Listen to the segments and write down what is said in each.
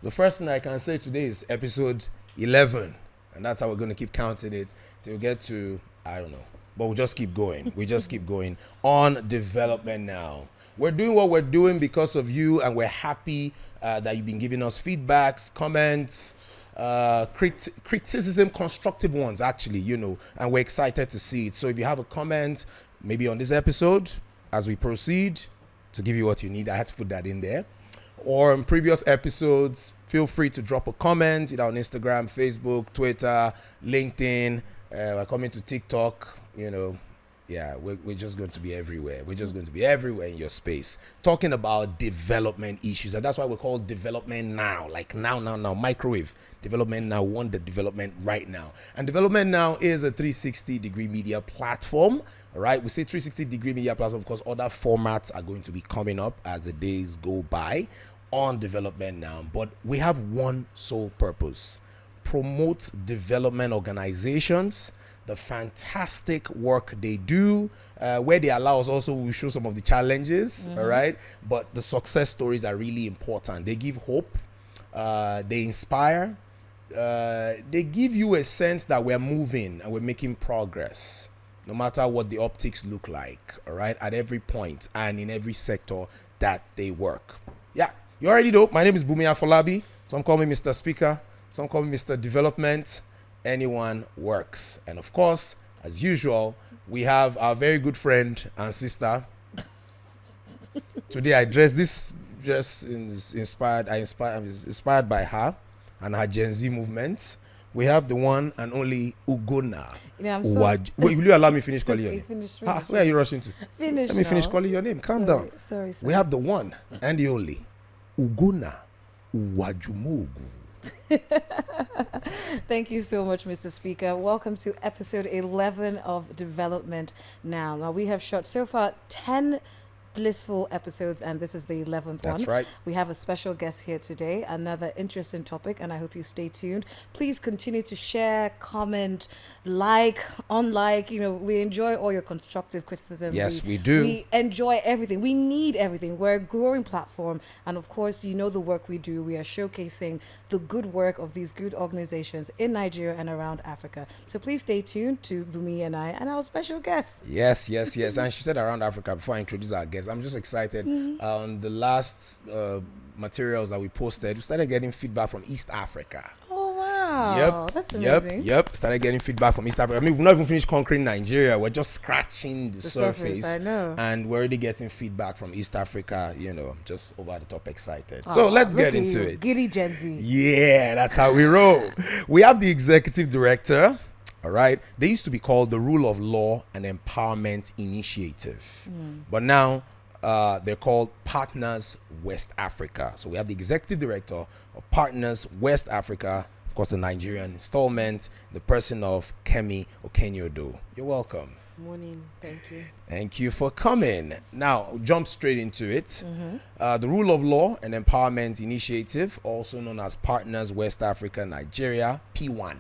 The first thing I can say today is episode 11. And that's how we're going to keep counting it till we get to, I don't know. But we'll just keep going. We just keep going on development now. We're doing what we're doing because of you, and we're happy that you've been giving us feedbacks, comments, criticism, constructive ones, actually, and we're excited to see it. So if you have a comment, maybe on this episode, as we proceed, to give you what you need, I had to put that in there, or in previous episodes, feel free to drop a comment either on Instagram, Facebook, Twitter, LinkedIn. We're coming to TikTok, Yeah, we're just going to be everywhere. We're just going to be everywhere in your space, talking about development issues. And that's why we call development now, like now, microwave. Development now, we want the development right now. And Development Now is a 360-degree media platform, all right? We say 360-degree media platform because other formats are going to be coming up as the days go by on Development Now. But we have one sole purpose: promote development organizations, the fantastic work they do, where they allow us also, we show some of the challenges, all right? But the success stories are really important. They give hope, they inspire, they give you a sense that we're moving and we're making progress, no matter what the optics look like, all right, at every point and in every sector that they work. Yeah, you already know, my name is Bumi Afolabi. Some call me Mr. Speaker, some call me Mr. Development. Anyone works. And of course, as usual, we have our very good friend and sister. Today I dressed this dress inspired by her and her Gen Z movement. We have the one and only Ugonna. Wait, will you allow me finish calling your name? Where are you rushing to? Let me finish calling your name. Calm down. Sorry. We have the one and the only Ugonna Uwajumogu. Thank you so much, Mr. Speaker. Welcome to episode 11 of Development Now. Now, we have shot so far 10 blissful episodes, and this is the 11th one. That's right. We have a special guest here today, another interesting topic, and I hope you stay tuned. Please continue to share, comment, unlike, we enjoy all your constructive criticism. Yes, we do. We enjoy everything. We need everything. We're a growing platform, and of course, the work we do. We are showcasing the good work of these good organizations in Nigeria and around Africa. So please stay tuned to Bumi and I and our special guest. Yes. And she said around Africa before I introduce our guest. I'm just excited. On the last materials that we posted, we started getting feedback from East Africa. Oh, wow. That's amazing. Yep. Started getting feedback from East Africa. I mean, we've not even finished conquering Nigeria. We're just scratching the surface. I know. And we're already getting feedback from East Africa, just over the top excited. So let's get into it. Giddy Gen Z. Yeah, that's how we roll. We have the executive director. All right. They used to be called the Rule of Law and Empowerment Initiative. But now they're called Partners West Africa. So we have the executive director of Partners West Africa, of course, the Nigerian installment, the person of Kemi Okenyodo. You're welcome. Morning. Thank you. Thank you for coming. Now, jump straight into it. The Rule of Law and Empowerment Initiative, also known as Partners West Africa, Nigeria, PWAN.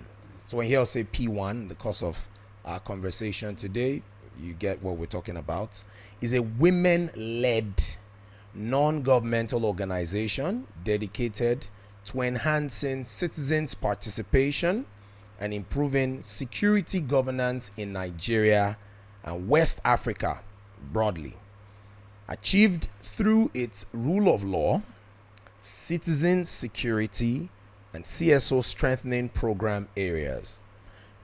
So when you hear say P1, the course of our conversation today, you get what we're talking about, is a women-led, non-governmental organization dedicated to enhancing citizens' participation and improving security governance in Nigeria and West Africa broadly. Achieved through its rule of law, citizen security, and CSO strengthening program areas.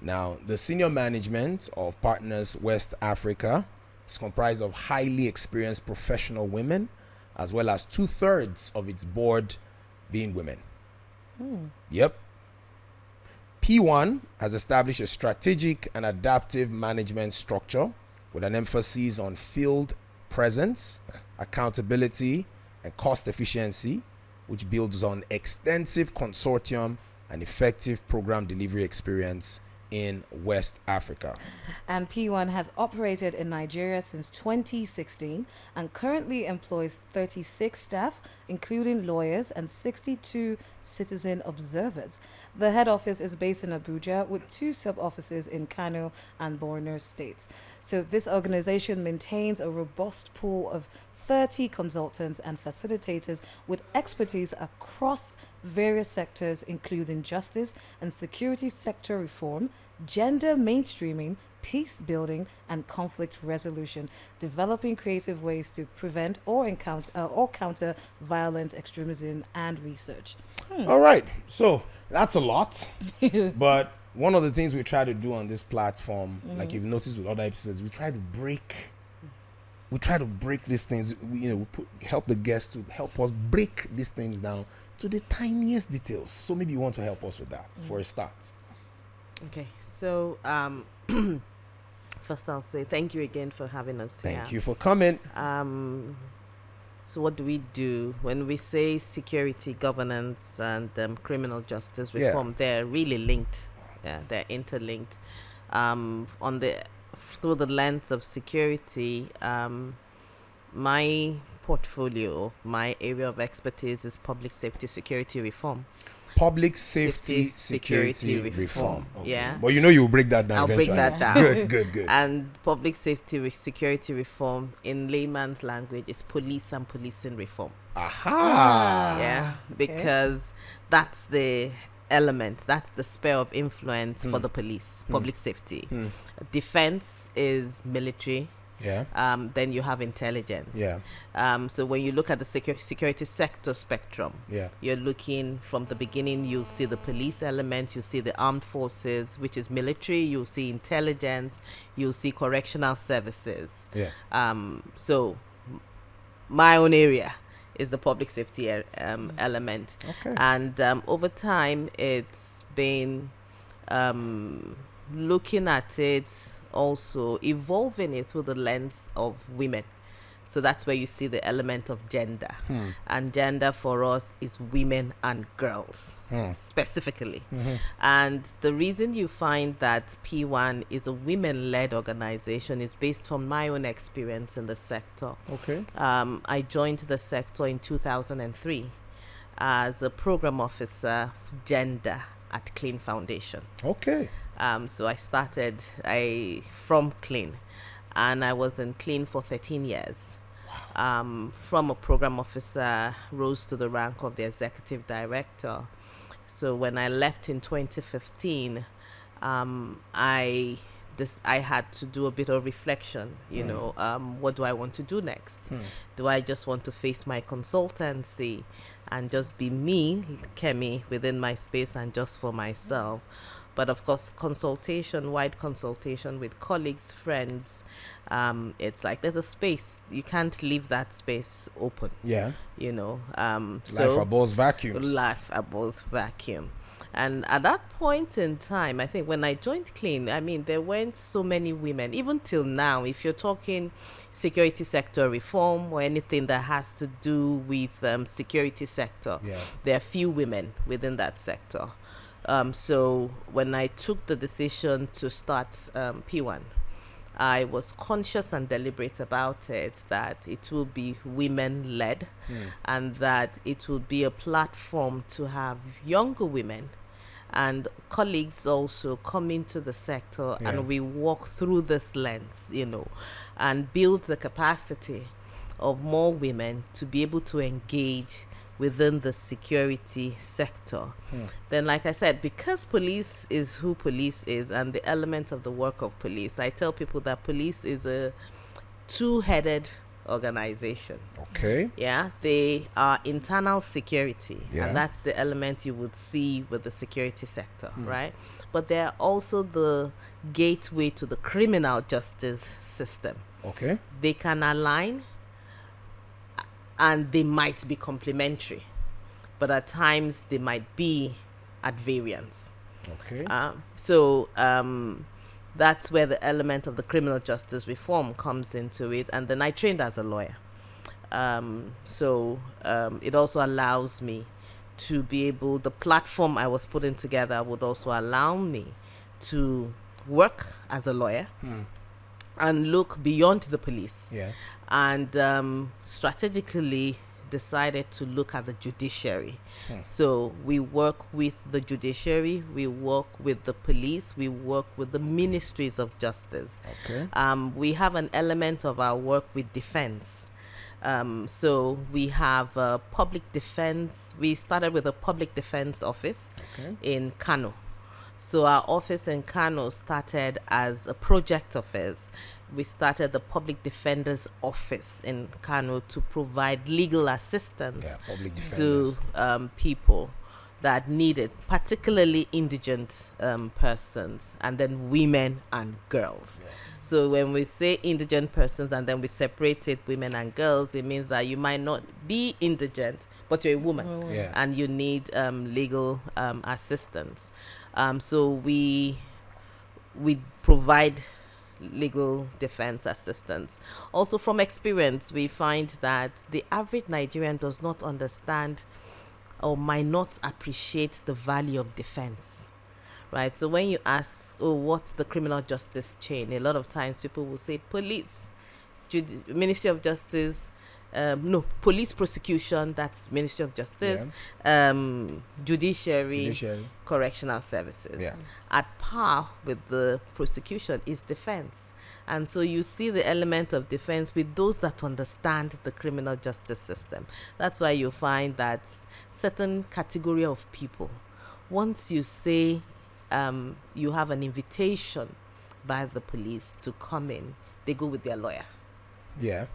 Now, the senior management of Partners West Africa is comprised of highly experienced professional women, as well as 2/3 of its board being women. Yep. P1 has established a strategic and adaptive management structure with an emphasis on field presence, accountability, and cost efficiency, which builds on extensive consortium and effective program delivery experience in West Africa. And P1 has operated in Nigeria since 2016 and currently employs 36 staff, including lawyers and 62 citizen observers. The head office is based in Abuja with 2 sub-offices in Kano and Borno states. So this organization maintains a robust pool of 30 consultants and facilitators with expertise across various sectors, including justice and security sector reform, gender mainstreaming, peace building, and conflict resolution, developing creative ways to prevent or counter violent extremism and research. All right, so that's a lot, but one of the things we try to do on this platform, like you've noticed with other episodes, we try to break these things. Help the guests to help us break these things down to the tiniest details. So maybe you want to help us with that for a start. Okay, so first I'll say thank you again for having us here. Thank you for coming. So what do we do when we say security, governance, and criminal justice reform? They're really linked. Yeah, they're interlinked. Through the lens of security, my portfolio, my area of expertise is public safety security reform. Public safety security reform. Okay. Yeah. But you'll break that down. I'll eventually. break that down. Good. And public safety security reform in layman's language is police and policing reform. Aha. Yeah. Because that's the element, that's the sphere of influence for the police, public safety. Defense is military. Yeah. Then you have intelligence. Yeah. So when you look at the security sector spectrum, you're looking from the beginning, you'll see the police element, you see the armed forces, which is military, you'll see intelligence, you'll see correctional services. Yeah. So my own area is the public safety element. Okay. And over time, it's been looking at it, also evolving it through the lens of women. So that's where you see the element of gender. And gender for us is women and girls, specifically. And the reason you find that PWAN is a women-led organization is based on my own experience in the sector. Okay. I joined the sector in 2003 as a program officer gender at Clean Foundation. Okay. So I started from Clean, and I was in Clean for 13 years. Wow. From a program officer, rose to the rank of the executive director. So when I left in 2015, I had to do a bit of reflection. What do I want to do next? Do I just want to face my consultancy and just be me, Kemi, within my space and just for myself? But of course, wide consultation with colleagues, friends, it's like there's a space. You can't leave that space open. Yeah. Life abhors vacuums. Life abhors vacuum. And at that point in time, I think when I joined Clean, there weren't so many women. Even till now, if you're talking security sector reform or anything that has to do with security sector, there are few women within that sector. So when I took the decision to start PWAN, I was conscious and deliberate about it, that it will be women-led and that it will be a platform to have younger women and colleagues also come into the sector and we walk through this lens, and build the capacity of more women to be able to engage within the security sector. Then, like I said, because police is who police is and the element of the work of police, I tell people that police is a two-headed organization. Okay. Yeah, they are internal security, and that's the element you would see with the security sector, right? But they're also the gateway to the criminal justice system. Okay. They can align and they might be complementary, but at times they might be at variance. Okay. So that's where the element of the criminal justice reform comes into it. And then I trained as a lawyer. So it also allows me to be able, the platform I was putting together would also allow me to work as a lawyer and look beyond the police. Yeah. And strategically decided to look at the judiciary. So we work with the judiciary, we work with the police, we work with the ministries of justice. Okay. We have an element of our work with defense. So we have public defense. We started with a public defense office in Kano. So our office in Kano started as a project office. We started the public defender's office in Kano to provide legal assistance to people that need it, particularly indigent persons, and then women and girls. So when we say indigent persons and then we separate it, women and girls, it means that you might not be indigent, but you're a woman and you need legal assistance. So we provide legal defense assistance. Also, from experience, we find that the average Nigerian does not understand or might not appreciate the value of defense, right? So when you ask, what's the criminal justice chain? A lot of times people will say police, Ministry of Justice, police prosecution, that's Ministry of Justice, judiciary, correctional services. At par with the prosecution is defense. And so you see the element of defense with those that understand the criminal justice system. That's why you find that certain category of people, once you say you have an invitation by the police to come in, they go with their lawyer. Yeah.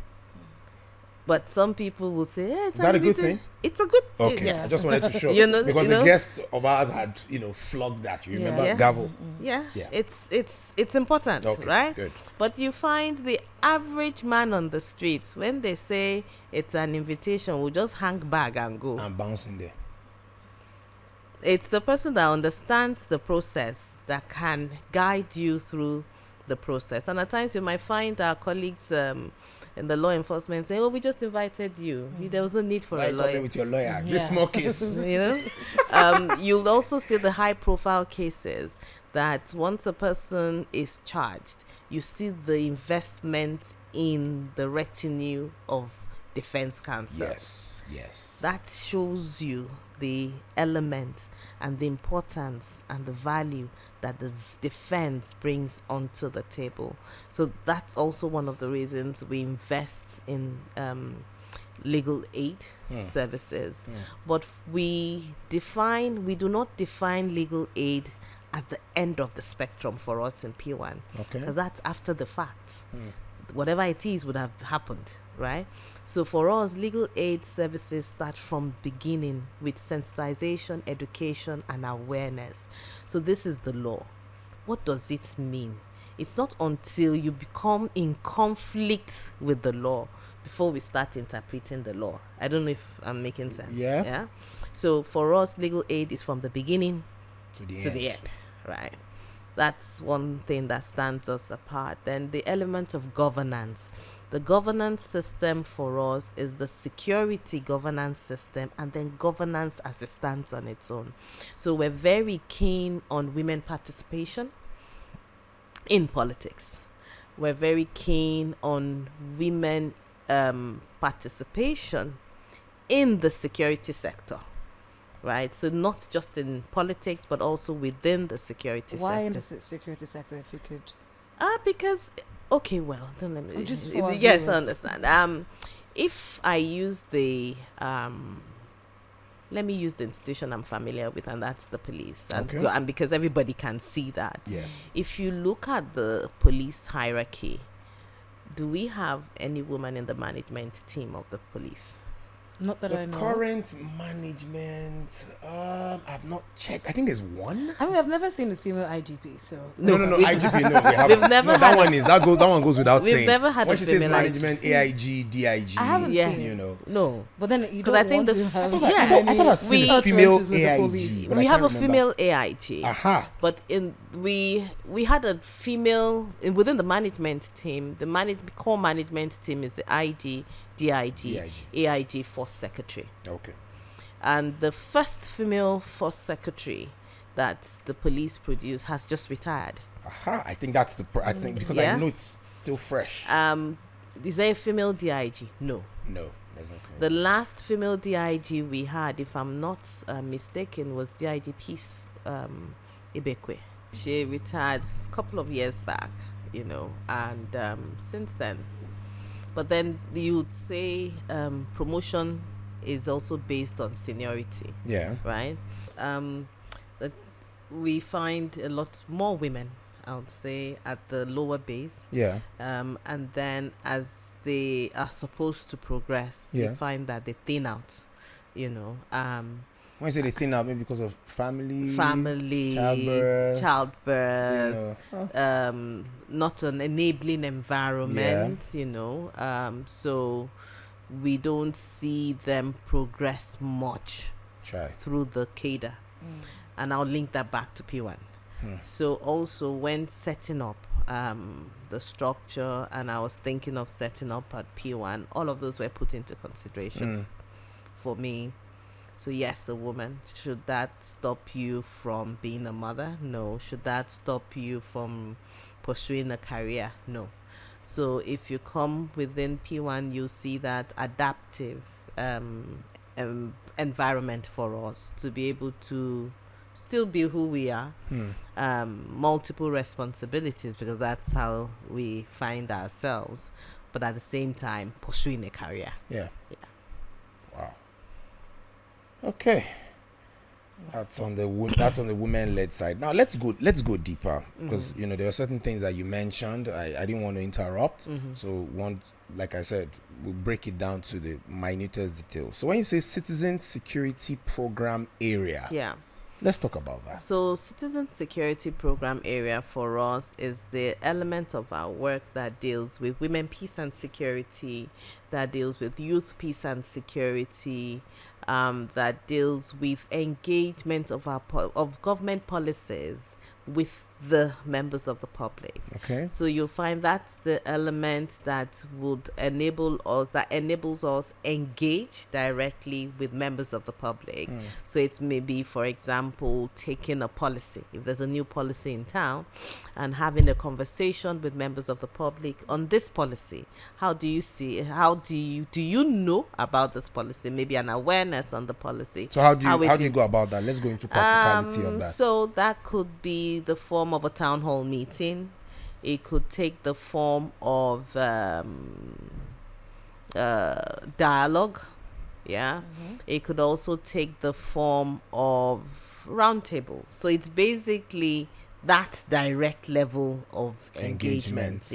But some people will say, it's is that a good thing? It's a good thing. Okay, I just wanted to show because the guests of ours had, flogged that. You remember gavel? Yeah. It's important, right? Good. But you find the average man on the streets, when they say it's an invitation, will just hang bag and go. And bounce in there. It's the person that understands the process that can guide you through the process. And at times you might find our colleagues in the law enforcement say, we just invited you. There was no need for a lawyer. With your lawyer. This small case. You'll also see the high profile cases that once a person is charged, you see the investment in the retinue of defense counsel. Yes. That shows you the element and the importance and the value that the defense brings onto the table. So that's also one of the reasons we invest in legal aid services. But we do not define legal aid at the end of the spectrum for us in PWAN, because that's after the fact. Whatever it is would have happened, right? So for us, legal aid services start from beginning with sensitization, education, and awareness. So this is the law. What does it mean? It's not until you become in conflict with the law before we start interpreting the law. I don't know if I'm making sense. Yeah. So for us, legal aid is from the beginning to the end, right? That's one thing that stands us apart. Then the element of governance. The governance system for us is the security governance system, and then governance as it stands on its own. So we're very keen on women participation in politics. We're very keen on women participation in the security sector. Right, so not just in politics, but also within the security sector. Why in the security sector, if you could? Because, don't let me. Just yes, I understand. If I use let me use the institution I'm familiar with, and that's the police. And because everybody can see that. Yes. If you look at the police hierarchy, do we have any woman in the management team of the police? Not that I know. Current management, I've not checked. I think there's one. I mean, I've never seen a female IGP, so no, IGP. No, we haven't. We've never that one goes without saying. We've never had when a she says female management, IGP. AIG, DIG. I haven't seen it. No, but then you don't I think want to have. I thought I've seen a female AIG. We have a female AIG. But we had a female within the management team. The core management team is the IG, DIG, AIG Force Secretary. Okay. And the first female Force Secretary that the police produced has just retired. I think that's I think because I know it's still fresh. Is there a female DIG? No. No, there's no female. The last female DIG we had, if I'm not mistaken, was DIG Peace Ibekwe. She retired a couple of years back, and since then But then you would say promotion is also based on seniority, Yeah. right? That we find a lot more women, I would say, at the lower base. Yeah. And then as they are supposed to progress, Yeah. you find that they thin out, you know. When you say they thin out, maybe because of family, childbirth, you know. not an enabling environment, you know. So we don't see them progress much through the cadre. And I'll link that back to PWAN. So also when setting up the structure, and I was thinking of setting up at PWAN, all of those were put into consideration for me. So yes, a woman. Should that stop you from being a mother? No. Should that stop you from pursuing a career? No. So if you come within PWAN, you see that adaptive environment for us to be able to still be who we are, multiple responsibilities, because that's how we find ourselves, but at the same time pursuing a career. Yeah. Wow. Okay. That's on the women-led side. Now let's go deeper, because you know there are certain things that you mentioned. I didn't want to interrupt, so like I said, we'll break it down to the minutest details. So when you say citizen security program area, let's talk about that. So citizen security program area for us is the element of our work that deals with women, peace and security, that deals with youth, peace and security, that deals with engagement of of government policies with the members of the public. Okay. So you'll find that's the element that would enables us engage directly with members of the public. So it's maybe, for example, taking a policy. If there's a new policy in town, and having a conversation with members of the public on this policy. How do you see? Do you know about this policy? Maybe an awareness on the policy. So how do you go about that? Let's go into practicality of that. So that could be the form of a town hall meeting. It could take the form of dialogue. It could also take the form of roundtable. So it's basically that direct level of engagement.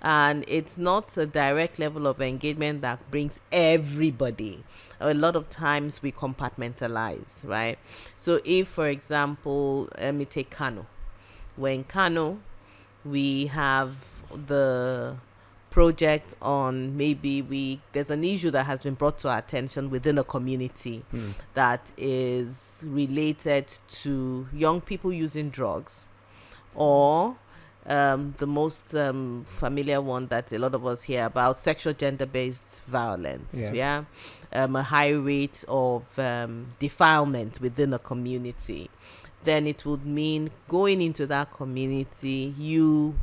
And it's not a direct level of engagement that brings everybody. A lot of times we compartmentalize, right? So if, for example, let me take Kano. When Kano, we have the project on, maybe there's an issue that has been brought to our attention within a community that is related to young people using drugs, or the most familiar one that a lot of us hear about, sexual gender-based violence. A high rate of defilement within a community. Then it would mean going into that community,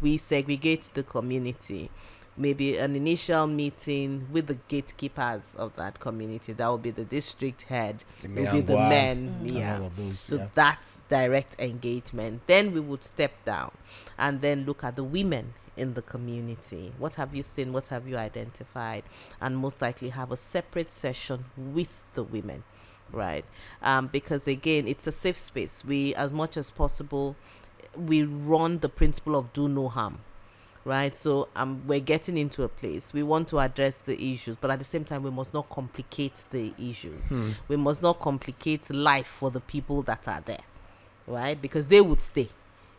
we segregate the community. Maybe an initial meeting with the gatekeepers of that community. That will be the district head, will be the men. All of those, so that's direct engagement. Then we would step down and then look at the women in the community. What have you seen? What have you identified? And most likely have a separate session with the women. Right, because again, it's a safe space. We, as much as possible, we run the principle of do no harm, right? So we're getting into a place. We want to address the issues, but at the same time, we must not complicate the issues. We must not complicate life for the people that are there, right? Because they would stay,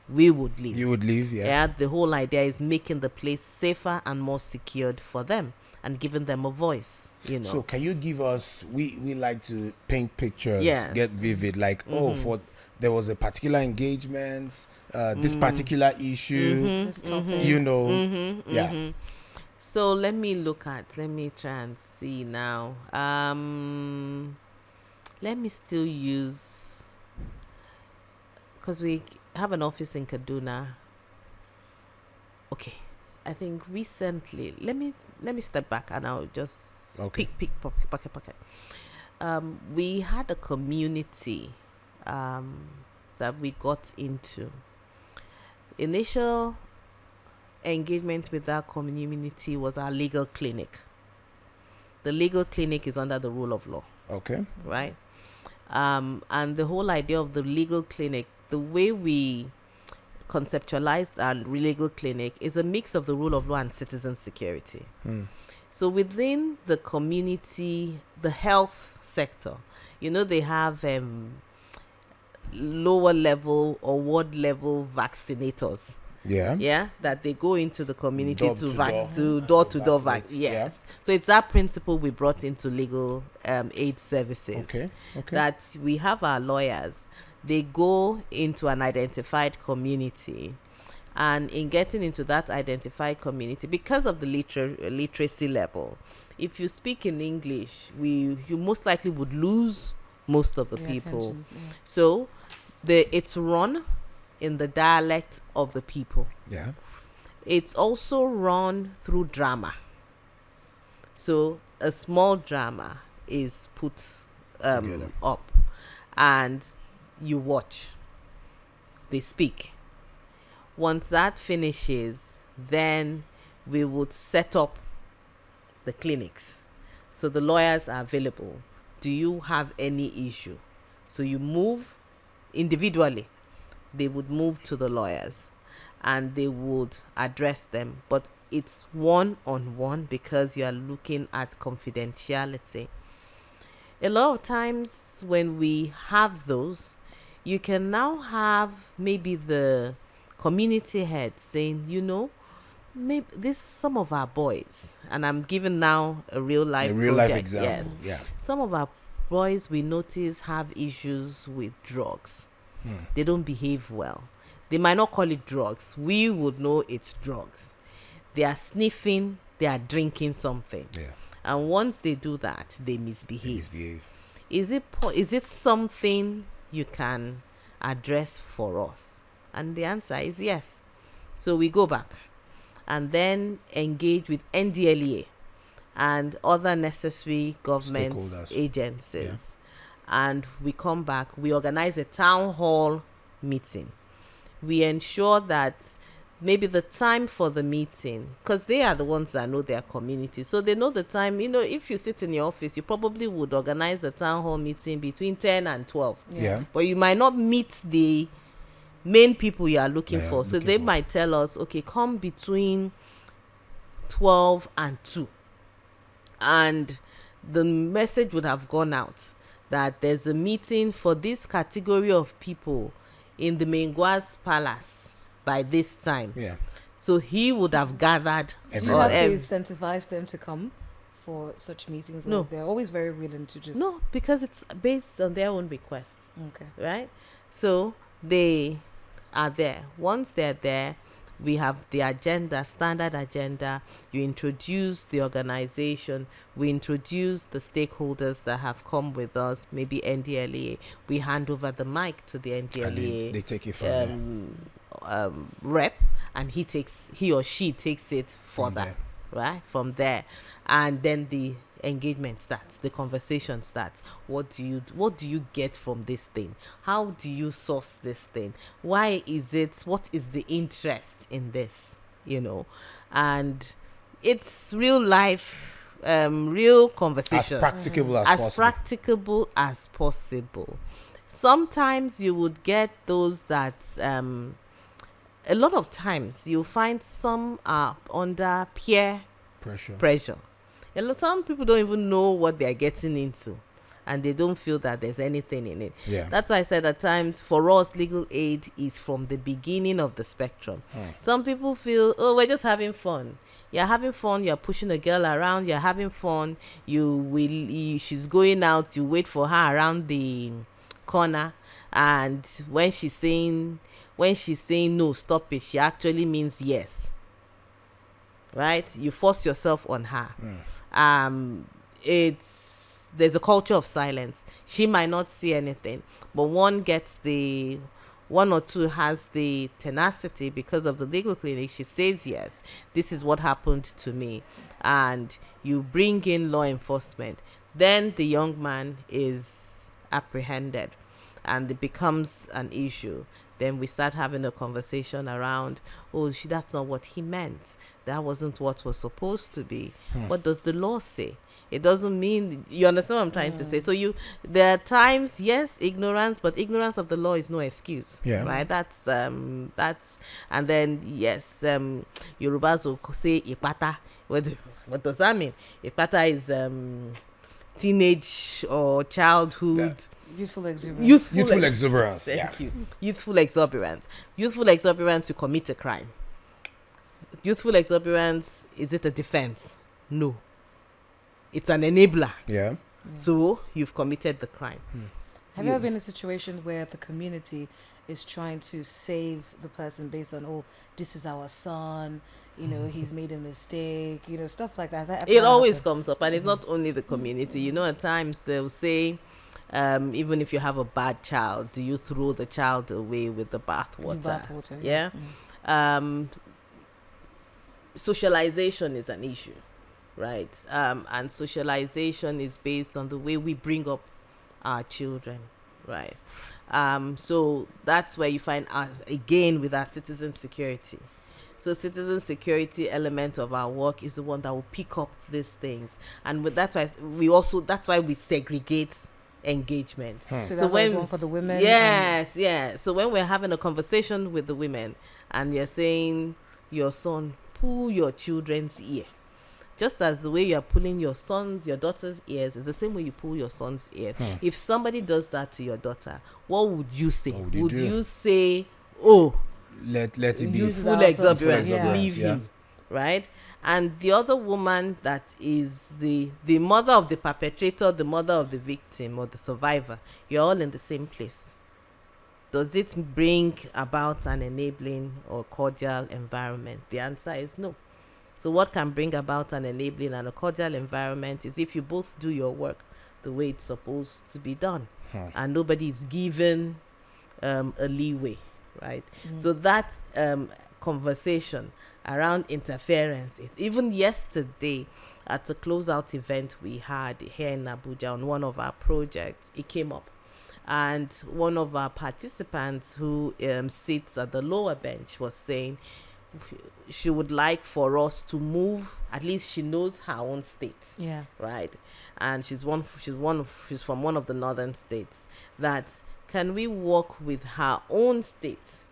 we would leave. You would leave, yeah. The whole idea is making the place safer and more secured for them, and giving them a voice, you know. So can you give us, we like to paint pictures, get vivid, like, there was a particular engagement, this particular issue, you know. So let me try and see now. Let me still use, because we have an office in Kaduna. Okay. I think recently, let me step back and I'll just pick pocket. We had a community that we got into. Initial engagement with that community was our legal clinic. The legal clinic is under the rule of law. Okay. Right? And the whole idea of the legal clinic, the way we conceptualized our legal clinic is a mix of the rule of law and citizen security. So within the community, the health sector, they have lower level or ward level vaccinators. Yeah, that they go into the community to door-to-door vaccine. Yes. Yeah. So it's that principle we brought into legal aid services. Okay. That we have our lawyers. They go into an identified community, and in getting into that identified community, because of the literacy level, if you speak in English, you most likely would lose most of the people. So it's run in the dialect of the people. Yeah. It's also run through drama. So a small drama is put up, and you watch. They speak. Once that finishes, then we would set up the clinics. So the lawyers are available. Do you have any issue? So you move individually. They would move to the lawyers and they would address them. But it's one-on-one because you are looking at confidentiality. A lot of times when we have those, you can now have maybe the community head saying, maybe this some of our boys, and I'm giving now a real life example. Yes. Yeah. Some of our boys we notice have issues with drugs. They don't behave well. They might not call it drugs. We would know it's drugs. They are sniffing, they are drinking something. Yeah. And once they do that, they misbehave. Is it something you can address for us? And the answer is yes. So we go back and then engage with NDLEA and other necessary government agencies. And we come back, we organize a town hall meeting. We ensure that maybe the time for the meeting, because they are the ones that know their community, so they know the time. If you sit in your office, you probably would organize a town hall meeting between 10 and 12. Yeah. But you might not meet the main people you are looking for. So they might tell us, okay, come between 12 and 2. And the message would have gone out that there's a meeting for this category of people in the Mengua's palace by this time. Yeah. So he would have gathered. Do you have to incentivize them to come for such meetings? Or No. They're always very willing to just... No, because it's based on their own request. Okay. Right? So they are there. Once they're there, we have the agenda, standard agenda. You introduce the organization. We introduce the stakeholders that have come with us, maybe NDLEA. We hand over the mic to the NDLEA. They take it from rep, and he or she takes it further, right? From there. And then the engagement starts, the conversation starts. What do you get from this thing? How do you source this thing? Why is it? What is the interest in this? And it's real life, real conversation, as practicable as possible. Sometimes you would get those that a lot of times you'll find some are under peer pressure. Some people don't even know what they're getting into, and they don't feel that there's anything in it. Yeah. That's why I said at times for us, legal aid is from the beginning of the spectrum. Some people feel, we're just having fun. You're having fun, you're pushing a girl around, you're having fun, she's going out, you wait for her around the corner, and when she's saying no, stop it, she actually means yes. Right? You force yourself on her. There's a culture of silence. She might not see anything, but one or two has the tenacity because of the legal clinic. She says, yes, this is what happened to me. And you bring in law enforcement. Then the young man is apprehended and it becomes an issue. Then we start having a conversation around, oh, that's not what he meant. That wasn't what was supposed to be. What does the law say? It doesn't mean, you understand what I'm trying to say. So there are times, yes, ignorance, but ignorance of the law is no excuse. Yeah. Right? That's and then yes, Yorubas will say ipata. What does that mean? Ipata is teenage or childhood. Youthful exuberance. Youthful exuberance. Thank you. Youthful exuberance. Youthful exuberance to commit a crime. Youthful exuberance, is it a defense? No. It's an enabler. Yeah. So you've committed the crime. Have you ever been in a situation where the community is trying to save the person based on, oh, this is our son, he's made a mistake, stuff like that? It always comes up, and it's not only the community. At times they'll say, even if you have a bad child, do you throw the child away with the bathwater? Yeah. Socialization is an issue, right? And socialization is based on the way we bring up our children, right? So that's where you find us again with our citizen security. So citizen security element of our work is the one that will pick up these things, and that's why we segregate engagement. So when one for the women. Yes. So when we're having a conversation with the women, and you're saying, your son, pull your children's ear. Just as the way you are pulling your daughter's ears is the same way you pull your son's ear. If somebody does that to your daughter, what would you say? Would you say, oh, let it be full exuberance, leave him, right? And the other woman that is the mother of the perpetrator, the mother of the victim or the survivor, you're all in the same place. Does it bring about an enabling or cordial environment? The answer is no. So what can bring about an enabling and a cordial environment is if you both do your work the way it's supposed to be done, and nobody is given a leeway, right? So that conversation around interference, even yesterday at a closeout event we had here in Abuja on one of our projects, it came up. And one of our participants who sits at the lower bench was saying she would like for us to move, at least she knows her own state, right? And she's from one of the northern states, that can we work with her own state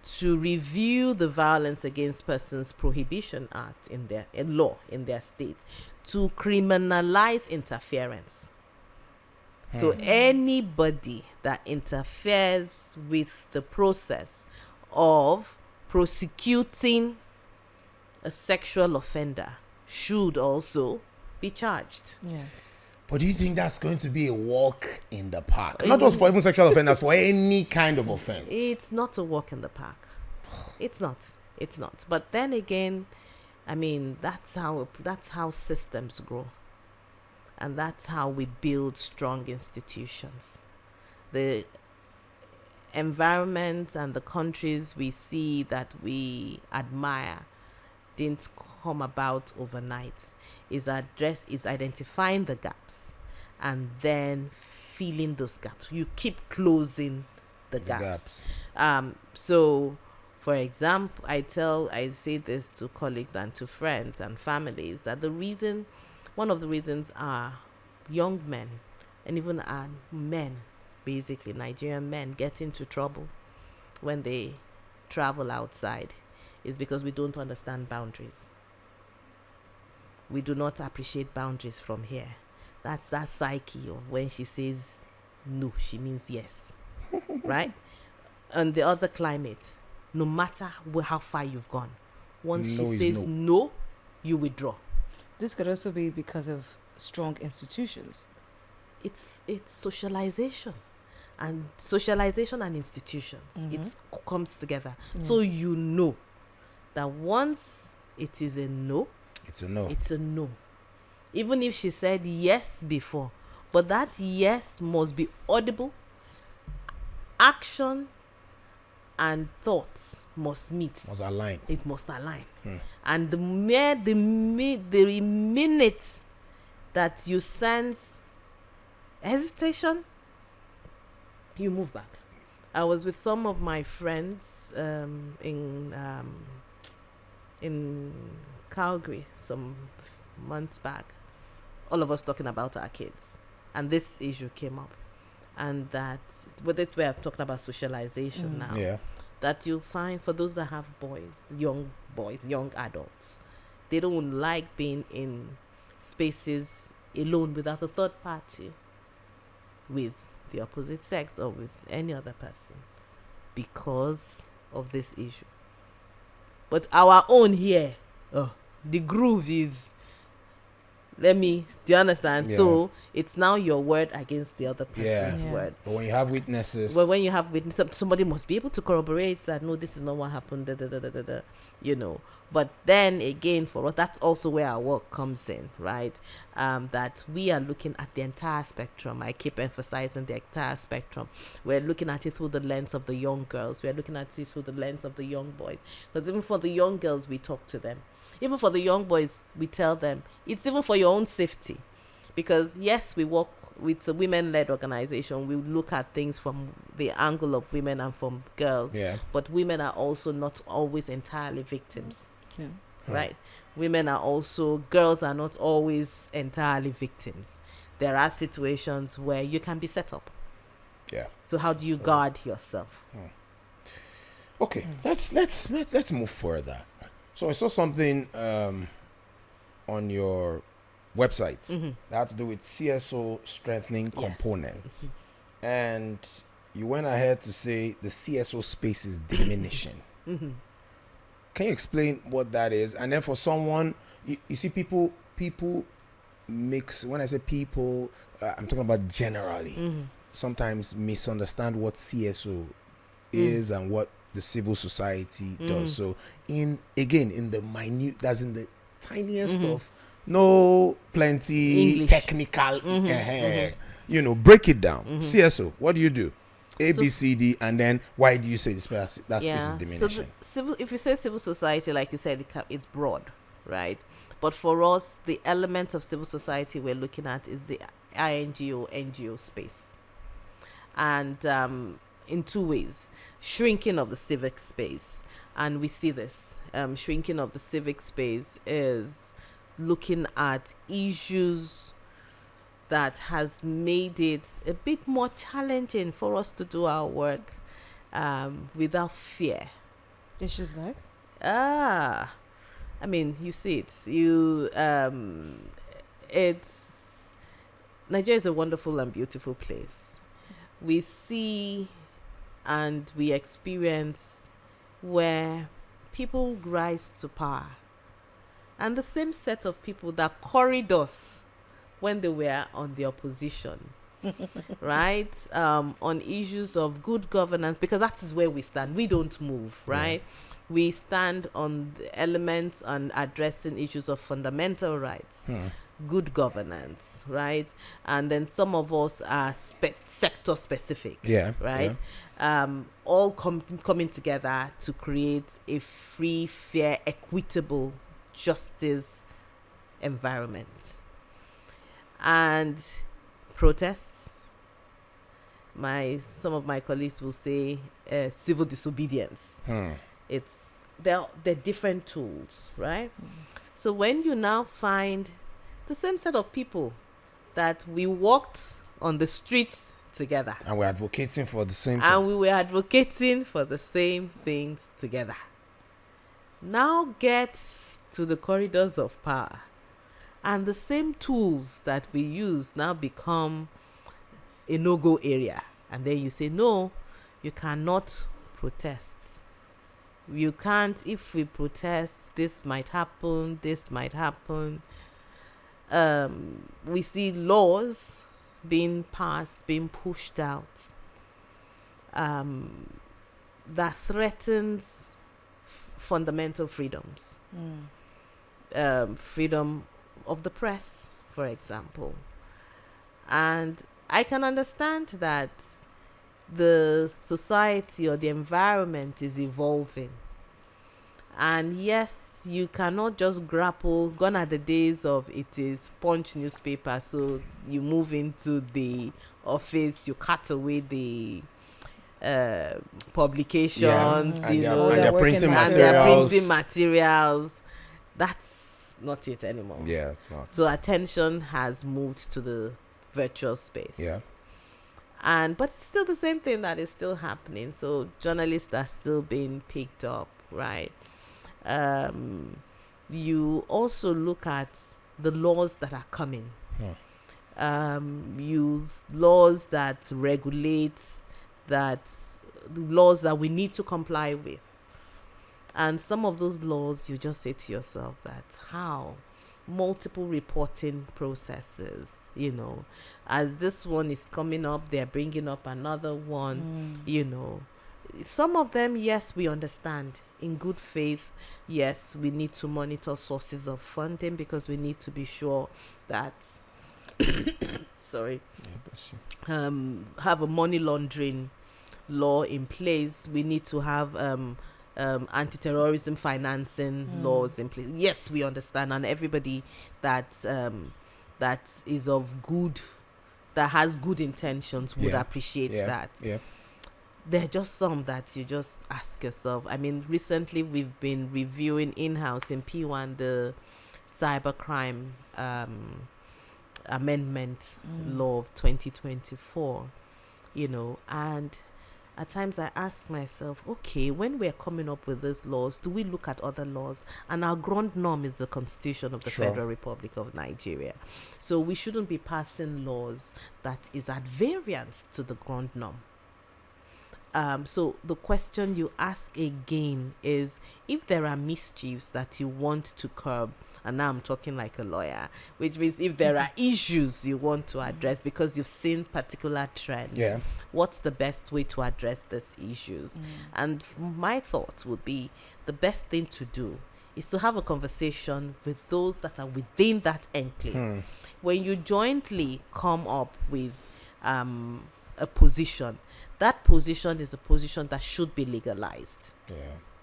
to review the Violence Against Persons Prohibition Act in law in their state to criminalize interference. So anybody that interferes with the process of prosecuting a sexual offender should also be charged. Yeah. But do you think that's going to be a walk in the park? Not just for even sexual offenders, for any kind of offense. It's not a walk in the park. It's not. But then again, I mean, that's how systems grow. And that's how we build strong institutions. The environment and the countries we see that we admire didn't come about overnight. Is identifying the gaps and then filling those gaps. You keep closing the gaps. So, for example, I say this to colleagues and to friends and families that one of the reasons are young men and even our men, basically Nigerian men, get into trouble when they travel outside is because we don't understand boundaries. We do not appreciate boundaries from here. That's that psyche of when she says no, she means yes, right? And the other climate, no matter how far you've gone, once she says no, you withdraw. This could also be because of strong institutions. It's socialization and institutions. It comes together. So you know that once it is a no, it's a no. Even if she said yes before, but that yes must be audible. Action and thoughts must meet. It must align. And the minute that you sense hesitation, you move back. I was with some of my friends in Calgary some months back. All of us talking about our kids, and this issue came up, and that's where I'm talking about socialization now. Yeah. That you find for those that have boys, young adults, they don't like being in spaces alone without a third party, with the opposite sex or with any other person, because of this issue. But our own here, the groove is, do you understand? Yeah. So it's now your word against the other person's Yeah. word. But when you have witnesses, Well, when you have witness, somebody must be able to corroborate that, no, this is not what happened, you know. But then again, for us, that's also where our work comes in, right? That we are looking at the entire spectrum. I keep emphasizing the entire spectrum. We're looking at it through the lens of the young girls. We're looking at it through the lens of the young boys. Because even for the young girls, we talk to them. Even for the young boys, we tell them, it's even for your own safety. Because yes, we work with a women-led organization. We look at things from the angle of women and from girls. Yeah. But women are also not always entirely victims, Yeah. right? Girls are not always entirely victims. There are situations where you can be set up. Yeah. So how do you guard yourself? Okay, let's move further. So I saw something on your website that had to do with CSO strengthening components, and you went ahead to say the CSO space is diminishing. Can you explain what that is? And then for someone, you see, people mix. When I say people, I'm talking about generally. Sometimes misunderstand what CSO is and what the civil society does. So in the minute, that's in the tiniest stuff, no plenty English. technical, break it down. CSO, what do you do? A, B, C, D, and then why do you say that space is diminishing? So if you say civil society, like you said, it's broad, right? But for us, the element of civil society we're looking at is the INGO, NGO space. And in two ways: shrinking of the civic space. And we see this. Shrinking of the civic space is looking at issues that has made it a bit more challenging for us to do our work without fear. Issues like? I mean, you see it. Nigeria is a wonderful and beautiful place. We see and we experience where people rise to power, and the same set of people that carried us when they were on the opposition, right? On issues of good governance, because that is where we stand. We don't move, right? We stand on the elements on addressing issues of fundamental rights, good governance, right? And then some of us are sector specific, right? All coming together to create a free, fair, equitable justice environment. And protests, some of my colleagues will say civil disobedience. They're different tools, right? So when you now find the same set of people that we walked on the streets together, and we're advocating for the same and we were advocating for the same things together, now get to the corridors of power, and the same tools that we use now become a no-go area. And then you say, no, you cannot protest. You can't. If we protest, this might happen. We see laws being passed, being pushed out, that threatens fundamental freedoms. Freedom of the press, for example. And I can understand that the society or the environment is evolving. And yes, you cannot just grapple. Gone are the days of it is Punch newspaper, so you move into the office, you cut away the publications, and you their, know, and their working printing and their materials. printing materials. That's not it anymore. Yeah, it's not. So attention has moved to the virtual space. Yeah. But it's still the same thing that is still happening. So journalists are still being picked up, right? You also look at the laws that are coming. Use laws that regulate, laws that we need to comply with. And some of those laws, you just say to yourself that how multiple reporting processes, you know, as this one is coming up, they're bringing up another one, you know. Some of them, yes, we understand. In good faith, yes, we need to monitor sources of funding because we need to be sure that have a money laundering law in place. We need to have anti-terrorism financing laws in place. Yes, we understand, and everybody that is of good, that has good intentions would appreciate that. Yeah. There are just some that you just ask yourself. I mean, recently we've been reviewing in-house in PWAN the cybercrime amendment law of 2024, you know, and at times I ask myself, okay, when we're coming up with these laws, do we look at other laws? And our grand norm is the Constitution of the Federal Republic of Nigeria. So we shouldn't be passing laws that is at variance to the grand norm. So the question you ask again is, if there are mischiefs that you want to curb, and now I'm talking like a lawyer, which means if there are issues you want to address because you've seen particular trends, what's the best way to address these issues? And my thought would be the best thing to do is to have a conversation with those that are within that enclave. When you jointly come up with a position, that position is a position that should be legalized.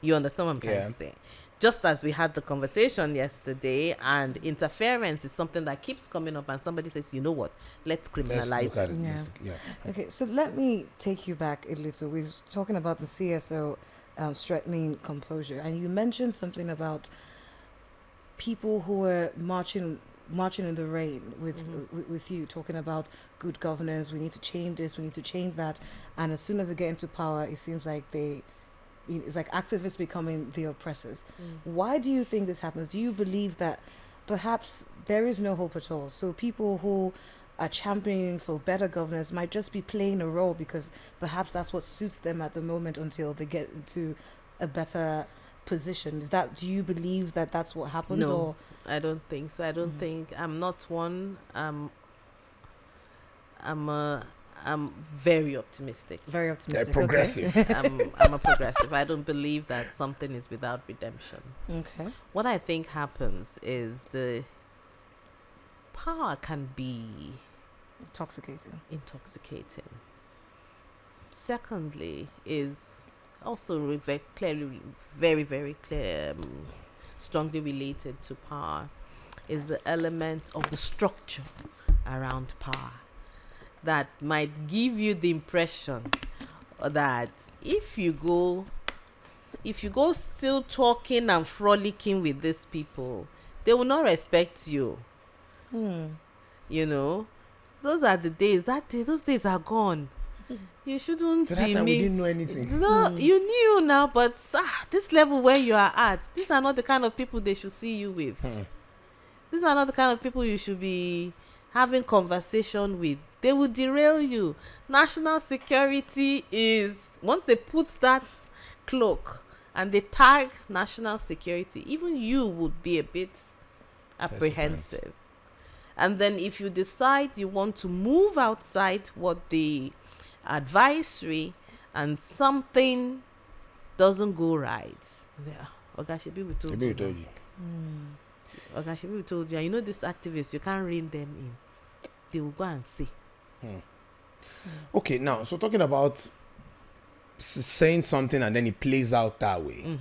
You understand what I'm trying to say? Just as we had the conversation yesterday, and interference is something that keeps coming up, and somebody says, you know what, let's criminalize it. Okay, so let me take you back a little. We were talking about the CSO strengthening composure, and you mentioned something about people who were marching in the rain with you, talking about good governance. We need to change this, we need to change that, and as soon as they get into power, it seems like it's like activists becoming the oppressors. Why do you think this happens? Do you believe that perhaps there is no hope at all? So people who are championing for better governance might just be playing a role because perhaps that's what suits them at the moment until they get into a better position. Do you believe that that's what happens? No, or? I don't think so. I don't think, I'm not one. I'm very optimistic. Very optimistic. Progressive. Okay. I'm a progressive. I don't believe that something is without redemption. Okay. What I think happens is the power can be intoxicating. Secondly, is also very, very clear, strongly related to power, is the element of the structure around power that might give you the impression that if you go still talking and frolicking with these people, they will not respect you. You know, those are the days. Those days are gone. You shouldn't be me. We didn't know anything. No, you knew now, but this level where you are at, these are not the kind of people they should see you with. These are not the kind of people you should be having conversation with. They will derail you. National security is, once they put that cloak and they tag national security, even you would be a bit apprehensive. And then if you decide you want to move outside what the advisory and something doesn't go right, Ogashibi, we told you. Ogashibi, we told you. You know, these activists, you can't rein them in. They will go and see. Okay, now, so talking about saying something and then it plays out that way.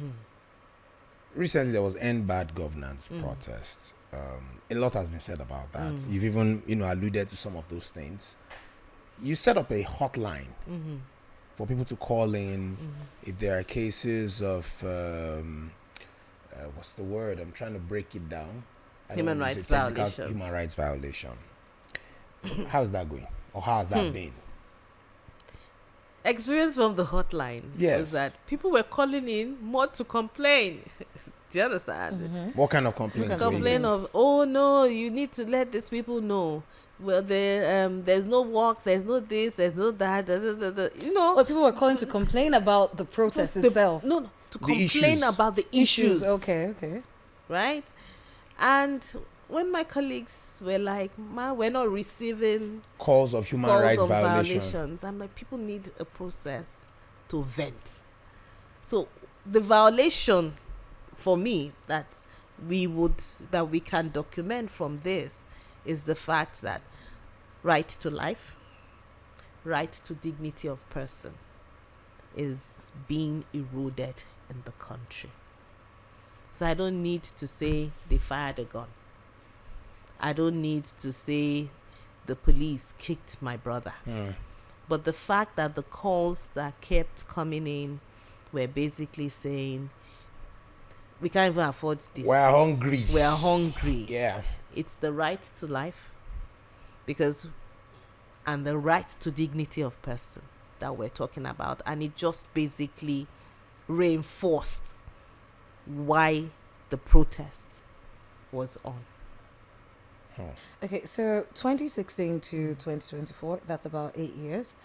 Recently, there was End Bad Governance protests. A lot has been said about that. You've even, alluded to some of those things. You set up a hotline for people to call in if there are cases of what's the word? I'm trying to break it down. I don't Human wanna rights say technical violations. Human rights violation. How's that going? Or how has that been? Experience from the hotline Yes. was that people were calling in more to complain. Do you understand? What kind of complaints? were you Complain getting? of, oh no, you need to let these people know. Well, there's no work, there's no this, there's no that, you know. Or people were calling to complain about the protest itself. No, to The complain issues. about the issues. Okay. Right? And when my colleagues were like, ma, we're not receiving Calls of human calls rights of violation. violations, I'm like, people need a process to vent. So the violation for me that we can document from this is the fact that right to life, right to dignity of person is being eroded in the country. So I don't need to say they fired a gun. I don't need to say the police kicked my brother. But the fact that the calls that kept coming in were basically saying, we can't even afford this. We're hungry. We're hungry. Yeah. It's the right to life and the right to dignity of person that we're talking about. And it just basically reinforced why the protest was on. Okay, so 2016 to 2024, that's about 8 years.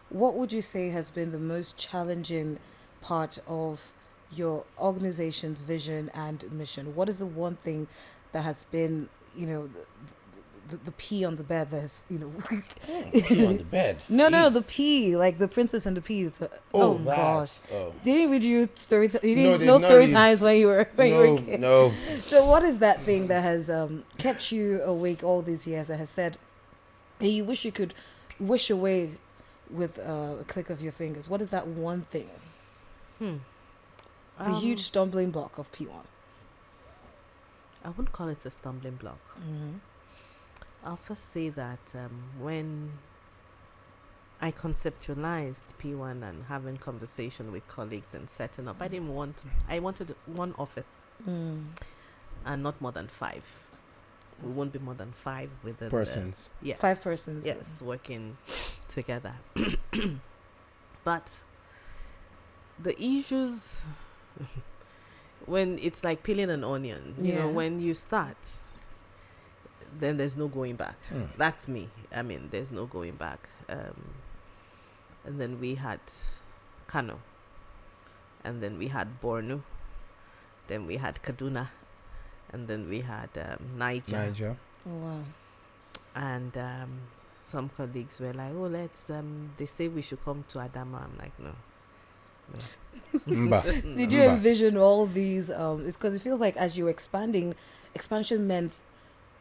What would you say has been the most challenging part of your organization's vision and mission? What is the one thing that has been, the pea on the bed that's, Pee on the bed. No, the Jeez. pea, like the princess and the peas. Oh, that. Gosh. Oh. Didn't read you story. You No, didn't they know did not story read. times when you were a kid. No. So what is that thing that has kept you awake all these years, that has said, hey, you wish you could wish away with a click of your fingers? What is that one thing? The huge stumbling block of P1. I wouldn't call it a stumbling block. I'll first say that when I conceptualized P1 and having conversation with colleagues and setting up, I wanted one office and not more than 5. We won't be more than 5 within Persons. Yes. 5 persons. Yes, working together. But the issues, when it's like peeling an onion, when you start, then there's no going back. That's me. I mean, there's no going back. And then we had Kano, and then we had Borno, then we had Kaduna, and then we had Niger. Oh, wow. And some colleagues were like, oh, they say we should come to Adama. I'm like, no. Did you envision all these? It's because it feels like as you were expanding, expansion meant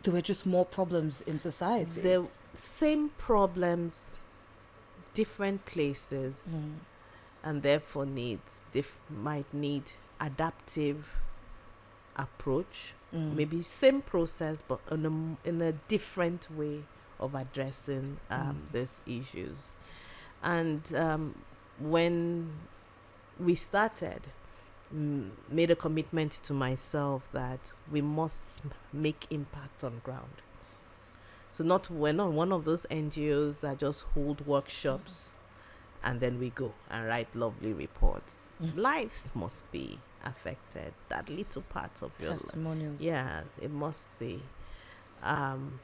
there were just more problems in society. The same problems, different places, and therefore might need adaptive approach. Maybe same process, but in a different way of addressing these issues. And when we started, made a commitment to myself that we must make impact on ground. So we're not one of those NGOs that just hold workshops and then we go and write lovely reports. Lives must be affected. That little part of your testimonials. Yeah, it must be.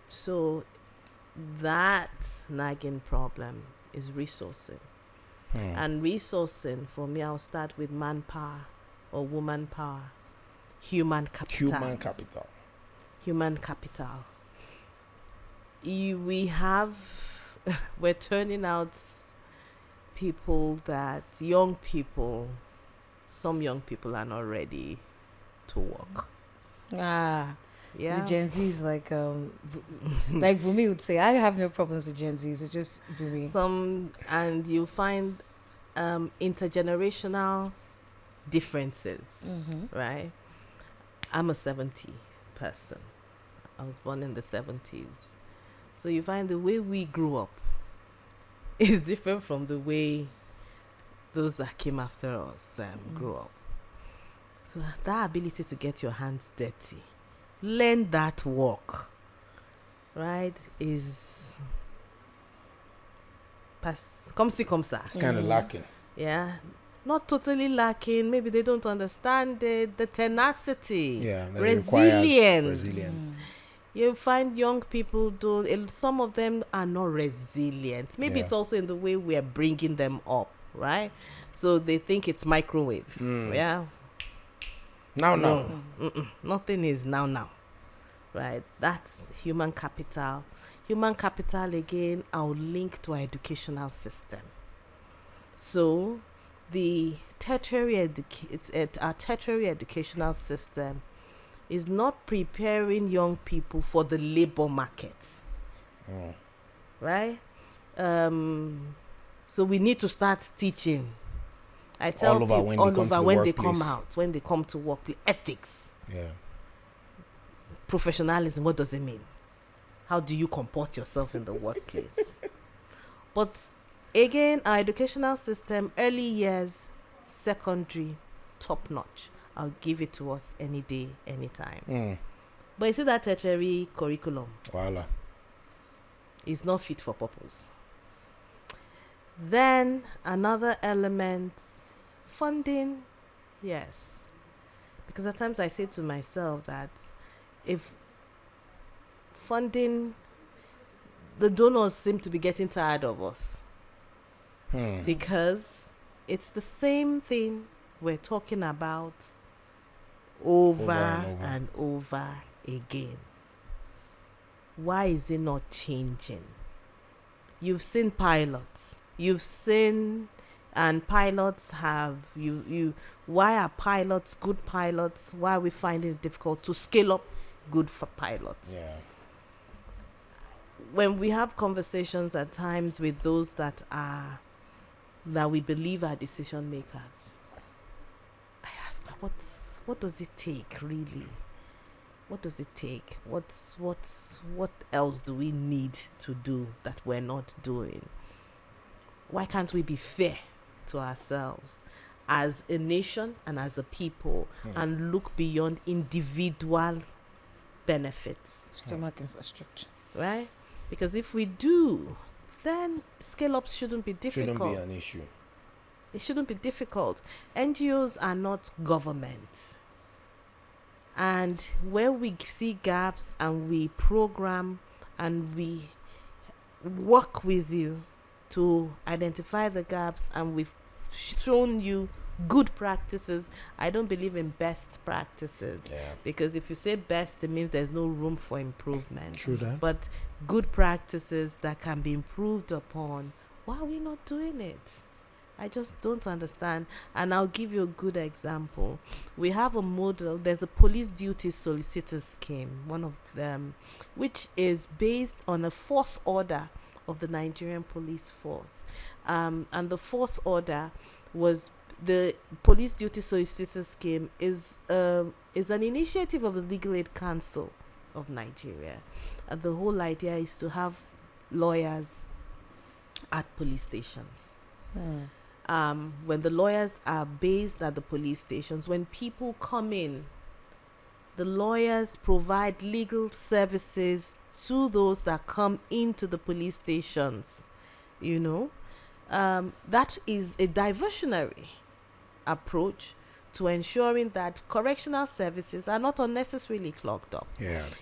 So that nagging problem is resourcing. And resourcing, for me, I'll start with manpower or woman power, human capital. We're turning out people some young people are not ready to work. Yeah. The Gen Zs, like Bumi would say, I have no problems with Gen Zs. It's just Bumi. And you find intergenerational differences, right? I'm a 70 person. I was born in the 70s. So you find the way we grew up is different from the way those that came after us grew up. So that ability to get your hands dirty, learn that work, right, is come see, come sir. It's kind of lacking. Yeah, not totally lacking. Maybe they don't understand the tenacity, That resilience. Resilience. You find young people some of them are not resilient. Maybe it's also in the way we are bringing them up, right? So they think it's microwave. Yeah. Now. Nothing is now. Right? That's human capital. Human capital, again, I'll link to our educational system. So the our tertiary educational system is not preparing young people for the labor market. Right? So we need to start teaching. I tell all over people when they come workplace. out, when they come to work, ethics, Yeah. professionalism. What does it mean? How do you comport yourself in the workplace? But again, our educational system, early years, secondary, top notch. I'll give it to us any day, anytime. But you see that tertiary curriculum Voila. is not fit for purpose. Then another element, funding, yes. Because at times I say to myself that if funding, the donors seem to be getting tired of us. Because it's the same thing we're talking about over and over again. Why is it not changing? You've seen pilots. You've seen, and pilots have, why are pilots good pilots? Why are we finding it difficult to scale up good for pilots? Yeah. When we have conversations at times with those that we believe are decision makers, I ask, what does it take really? What does it take? What else do we need to do that we're not doing? Why can't we be fair to ourselves as a nation and as a people and look beyond individual benefits? Stomach infrastructure. Right? Because if we do, then scale-ups shouldn't be difficult. Shouldn't be an issue. It shouldn't be difficult. NGOs are not government. And where we see gaps and we program and we work with you to identify the gaps, and we've shown you good practices. I don't believe in best practices. Because if you say best, it means there's no room for improvement. True that. But good practices that can be improved upon, why are we not doing it? I just don't understand. And I'll give you a good example. We have a model, there's a police duty solicitor scheme, one of them, which is based on a force order of the Nigerian police force. And the force order was, the police duty solicitor scheme is an initiative of the Legal Aid Council of Nigeria. And the whole idea is to have lawyers at police stations. When the lawyers are based at the police stations, when people come in, the lawyers provide legal services to those that come into the police stations. That is a diversionary approach to ensuring that correctional services are not unnecessarily clogged up.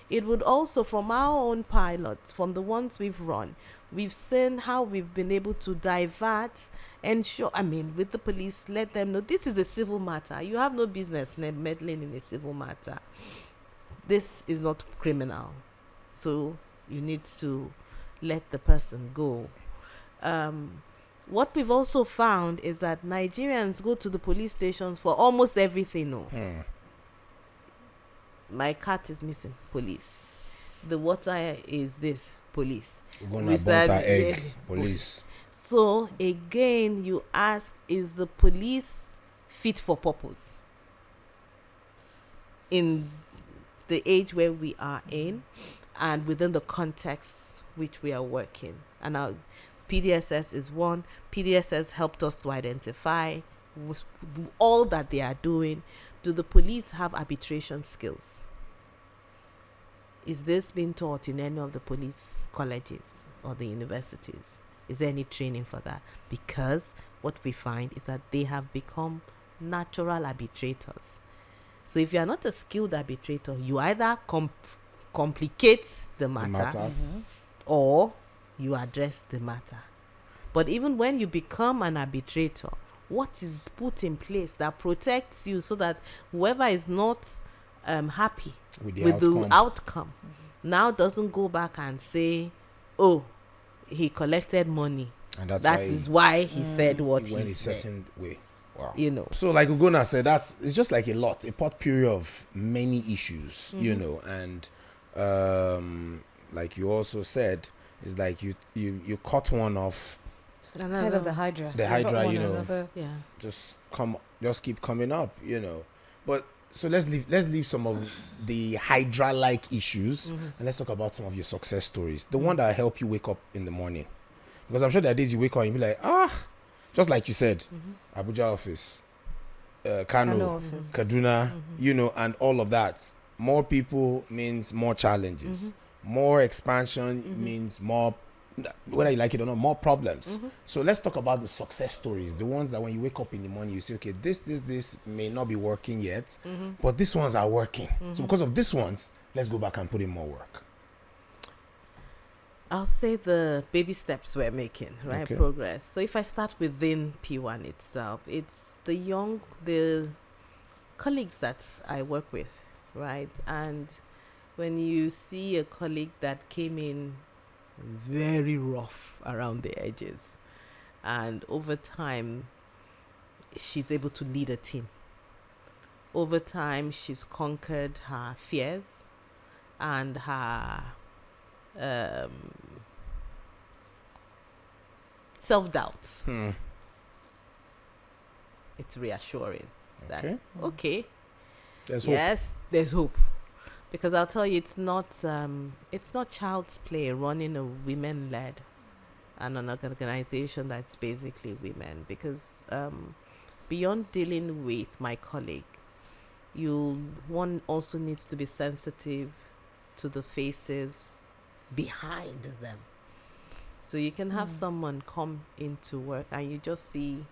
It would also, from our own pilots, from the ones we've run, we've seen how we've been able to divert, with the police, let them know this is a civil matter. You have no business meddling in a civil matter. This is not criminal. So you need to let the person go. What we've also found is that Nigerians go to the police stations for almost everything. My cat is missing, police. The water is this, police. Police. So again, you ask, is the police fit for purpose in the age where we are in and within the context which we are working? And PDSS is one. PDSS helped us to identify all that they are doing. Do the police have arbitration skills? Is this being taught in any of the police colleges or the universities? Is there any training for that? Because what we find is that they have become natural arbitrators. So if you are not a skilled arbitrator, you either complicate the matter, or you address the matter. But even when you become an arbitrator, what is put in place that protects you so that whoever is not happy with the outcome now doesn't go back and say, oh, he collected money, and that is why he said what he said. Certain way. Wow. You know. So like Ugonna said, it's just like a potpourri of many issues, you know, and like you also said, it's like you cut one off. Head of the Hydra. The Hydra, you know, another. Yeah. just keep coming up, you know. But so let's leave some of the Hydra-like issues, and let's talk about some of your success stories. The one that help you wake up in the morning, because I'm sure there are days you wake up and you be like, just like you said, Abuja office, Kano office, Kaduna, you know, and all of that. More people means more challenges. More expansion means more, whether you like it or not, more problems. So let's talk about the success stories, the ones that when you wake up in the morning, you say, okay, this may not be working yet, but these ones are working. So because of these ones, let's go back and put in more work. I'll say the baby steps we're making, right? Okay. Progress. So if I start within PWAN itself, it's the colleagues that I work with, right? And when you see a colleague that came in very rough around the edges, and over time, she's able to lead a team. Over time, she's conquered her fears and her self-doubts. It's reassuring that there's hope, because I'll tell you, it's not child's play running a women-led and an organization that's basically women, because beyond dealing with my colleague, one also needs to be sensitive to the faces behind them. So you can have someone come into work and you just see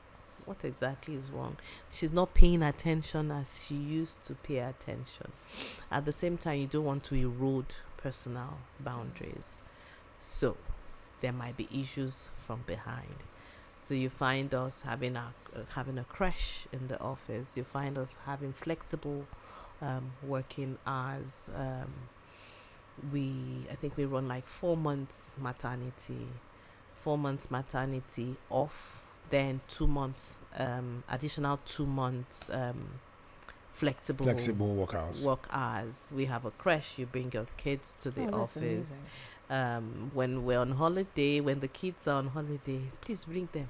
what exactly is wrong. She's not paying attention as she used to pay attention. At the same time, you don't want to erode personal boundaries. So there might be issues from behind. So you find us having a crash in the office. You find us having flexible working hours. I think we run like 4 months maternity off, then 2 months, additional 2 months flexible work hours. We have a crash. You bring your kids to the office. When we're on holiday, when the kids are on holiday, please bring them.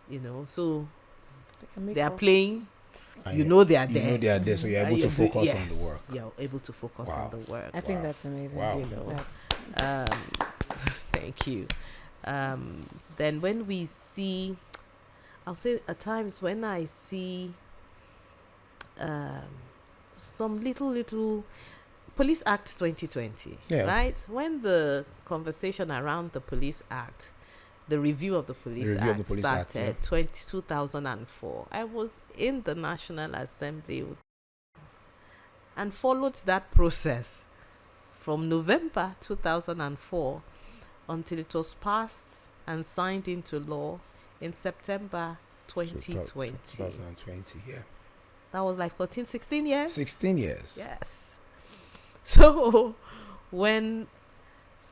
You know, so they are playing. You know they are there. You know they are there, so you're able to focus on the work. You're able to focus on the work. I think that's amazing. Wow. You know, thank you. Then when we see, I'll say at times when I see some little Police Act 2020, right? When the conversation around the Police Act, the review of the Police Act started 2004. I was in the National Assembly and followed that process from November 2004 until it was passed and signed into law in September 2020. 2020, yeah. That was like 16 years? 16 years. Yes. So when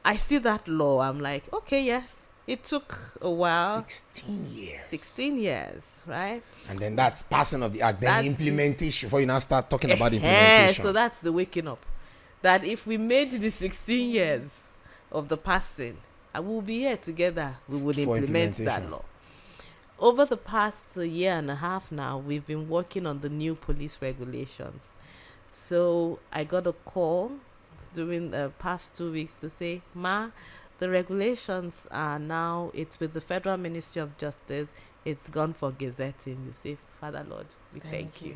I see that law, I'm like, okay, yes. It took a while. 16 years, right? And then that's passing of the act. Then implementation, before you now start talking about implementation. So that's the waking up. That if we made the 16 years of the passing, and we'll be here together, we would implement that law. Over the past year and a half now, we've been working on the new police regulations. So I got a call during the past 2 weeks to say, Ma, the regulations are now, it's with the Federal Ministry of Justice. It's gone for gazetting. You say, Father Lord, we thank you.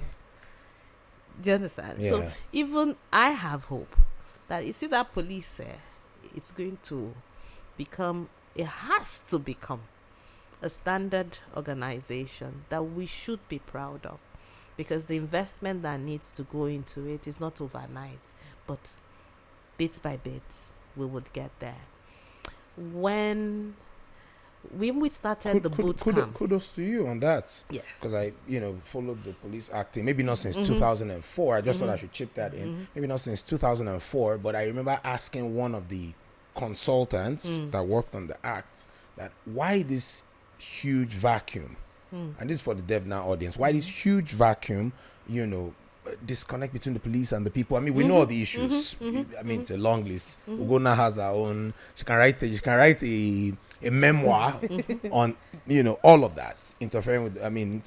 Do you understand? Yeah. So even I have hope that, you see, that police, it's going to become, it has to become a standard organization that we should be proud of, because the investment that needs to go into it is not overnight, but bit by bit we would get there. When we started the boot camp, kudos to you on that. yes, Because I, followed the police acting. Maybe not since 2004. I just thought I should chip that in. Maybe not since 2004. But I remember asking one of the consultants that worked on the act that why this huge vacuum, and this is for the devnow audience, why this huge vacuum, disconnect between the police and the people. I mean, we know all the issues. I mean, it's a long list. Ugonna has her own. She can write a memoir on all of that, interfering with. I mean,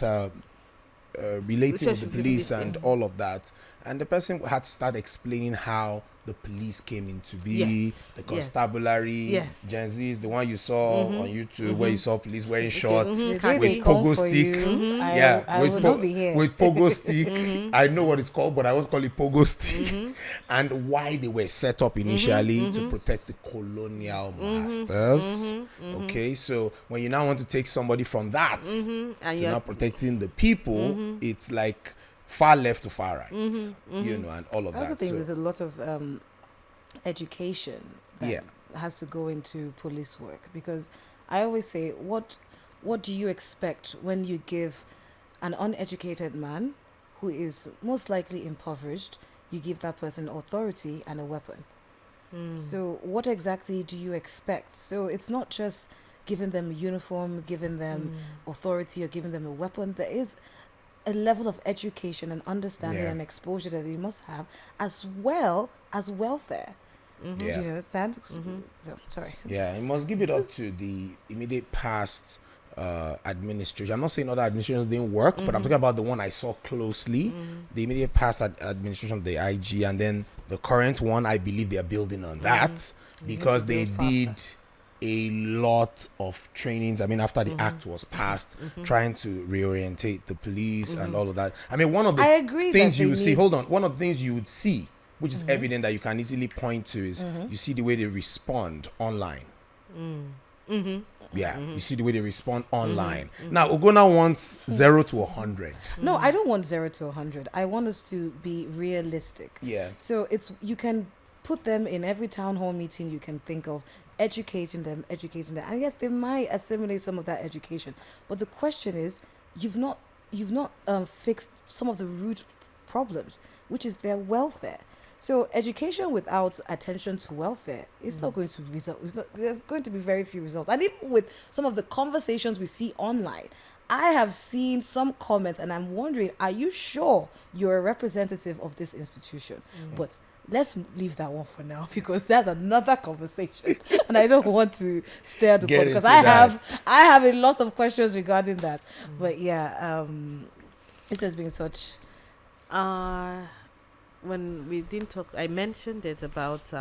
relating with the police and all of that. And the person had to start explaining how the police came into being, Yes, the constabulary, yes. Gen Z is the one you saw on YouTube where you saw police wearing shorts The day with they come pogo for stick. you, I with will not be here. with pogo stick. I know what it's called, but I always call it pogo stick. And why they were set up initially to protect the colonial masters. Okay, so when you now want to take somebody from that and to you're now protecting the people, it's like far left to far right, and all of I also that. think So, there's a lot of education that Yeah. has to go into police work, because I always say, what do you expect when you give an uneducated man who is most likely impoverished, you give that person authority and a weapon? So what exactly do you expect? So it's not just giving them a uniform, giving them authority, or giving them a weapon. There is a level of education and understanding Yeah. and exposure that we must have, as well as welfare. Yeah. Do you understand? So, sorry. Yeah, you must give it up to the immediate past administration. I'm not saying other administrations didn't work, but I'm talking about the one I saw closely. The immediate past administration of the IG, and then the current one, I believe they are building on that because to they build did faster. a lot of trainings. I mean, after the act was passed, trying to reorientate the police and all of that. I mean, one of the I agree things that you they would see, need- hold on, one of the things you would see, which is evident that you can easily point to, is you see the way they respond online. Yeah, you see the way they respond online. Now, Ogona wants 0 to 100. No, I don't want 0 to 100. I want us to be realistic. Yeah. So you can put them in every town hall meeting you can think of, educating them. And yes, they might assimilate some of that education. But the question is, you've not fixed some of the root problems, which is their welfare. So education without attention to welfare is not going to result. There are going to be very few results. And even with some of the conversations we see online, I have seen some comments, and I'm wondering, are you sure you're a representative of this institution? But let's leave that one for now, because that's another conversation, and I don't want to stir the pot, because I have a lot of questions regarding that. But yeah, it has been such. When we didn't talk, I mentioned it about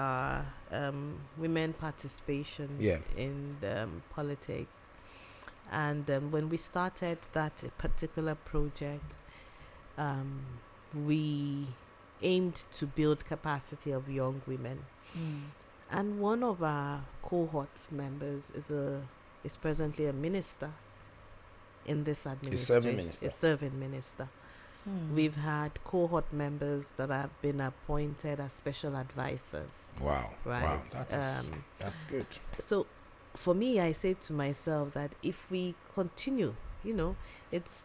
women participation in politics. And when we started that particular project, we aimed to build capacity of young women. And one of our cohort members is presently a minister in this administration. A serving minister. We've had cohort members that have been appointed as special advisors. Wow. Right. Wow. That's good. So for me, I say to myself that if we continue, it's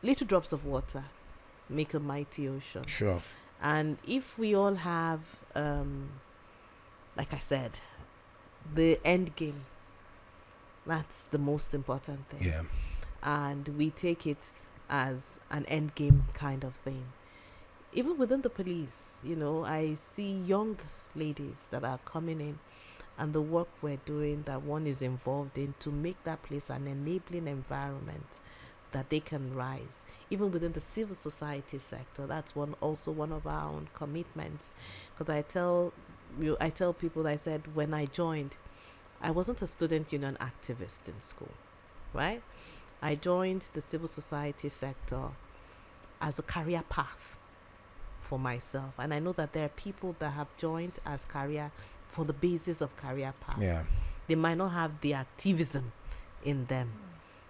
little drops of water make a mighty ocean. Sure. And if we all have, like I said, the end game, that's the most important thing. Yeah. And we take it as an end game kind of thing. Even within the police, I see young ladies that are coming in, and the work we're doing that one is involved in to make that place an enabling environment that they can rise. Even within the civil society sector, that's also one of our own commitments. Because I tell people, I said when I joined, I wasn't a student union activist in school, right? I joined the civil society sector as a career path for myself. And I know that there are people that have joined as career for the basis of career path. Yeah. They might not have the activism in them,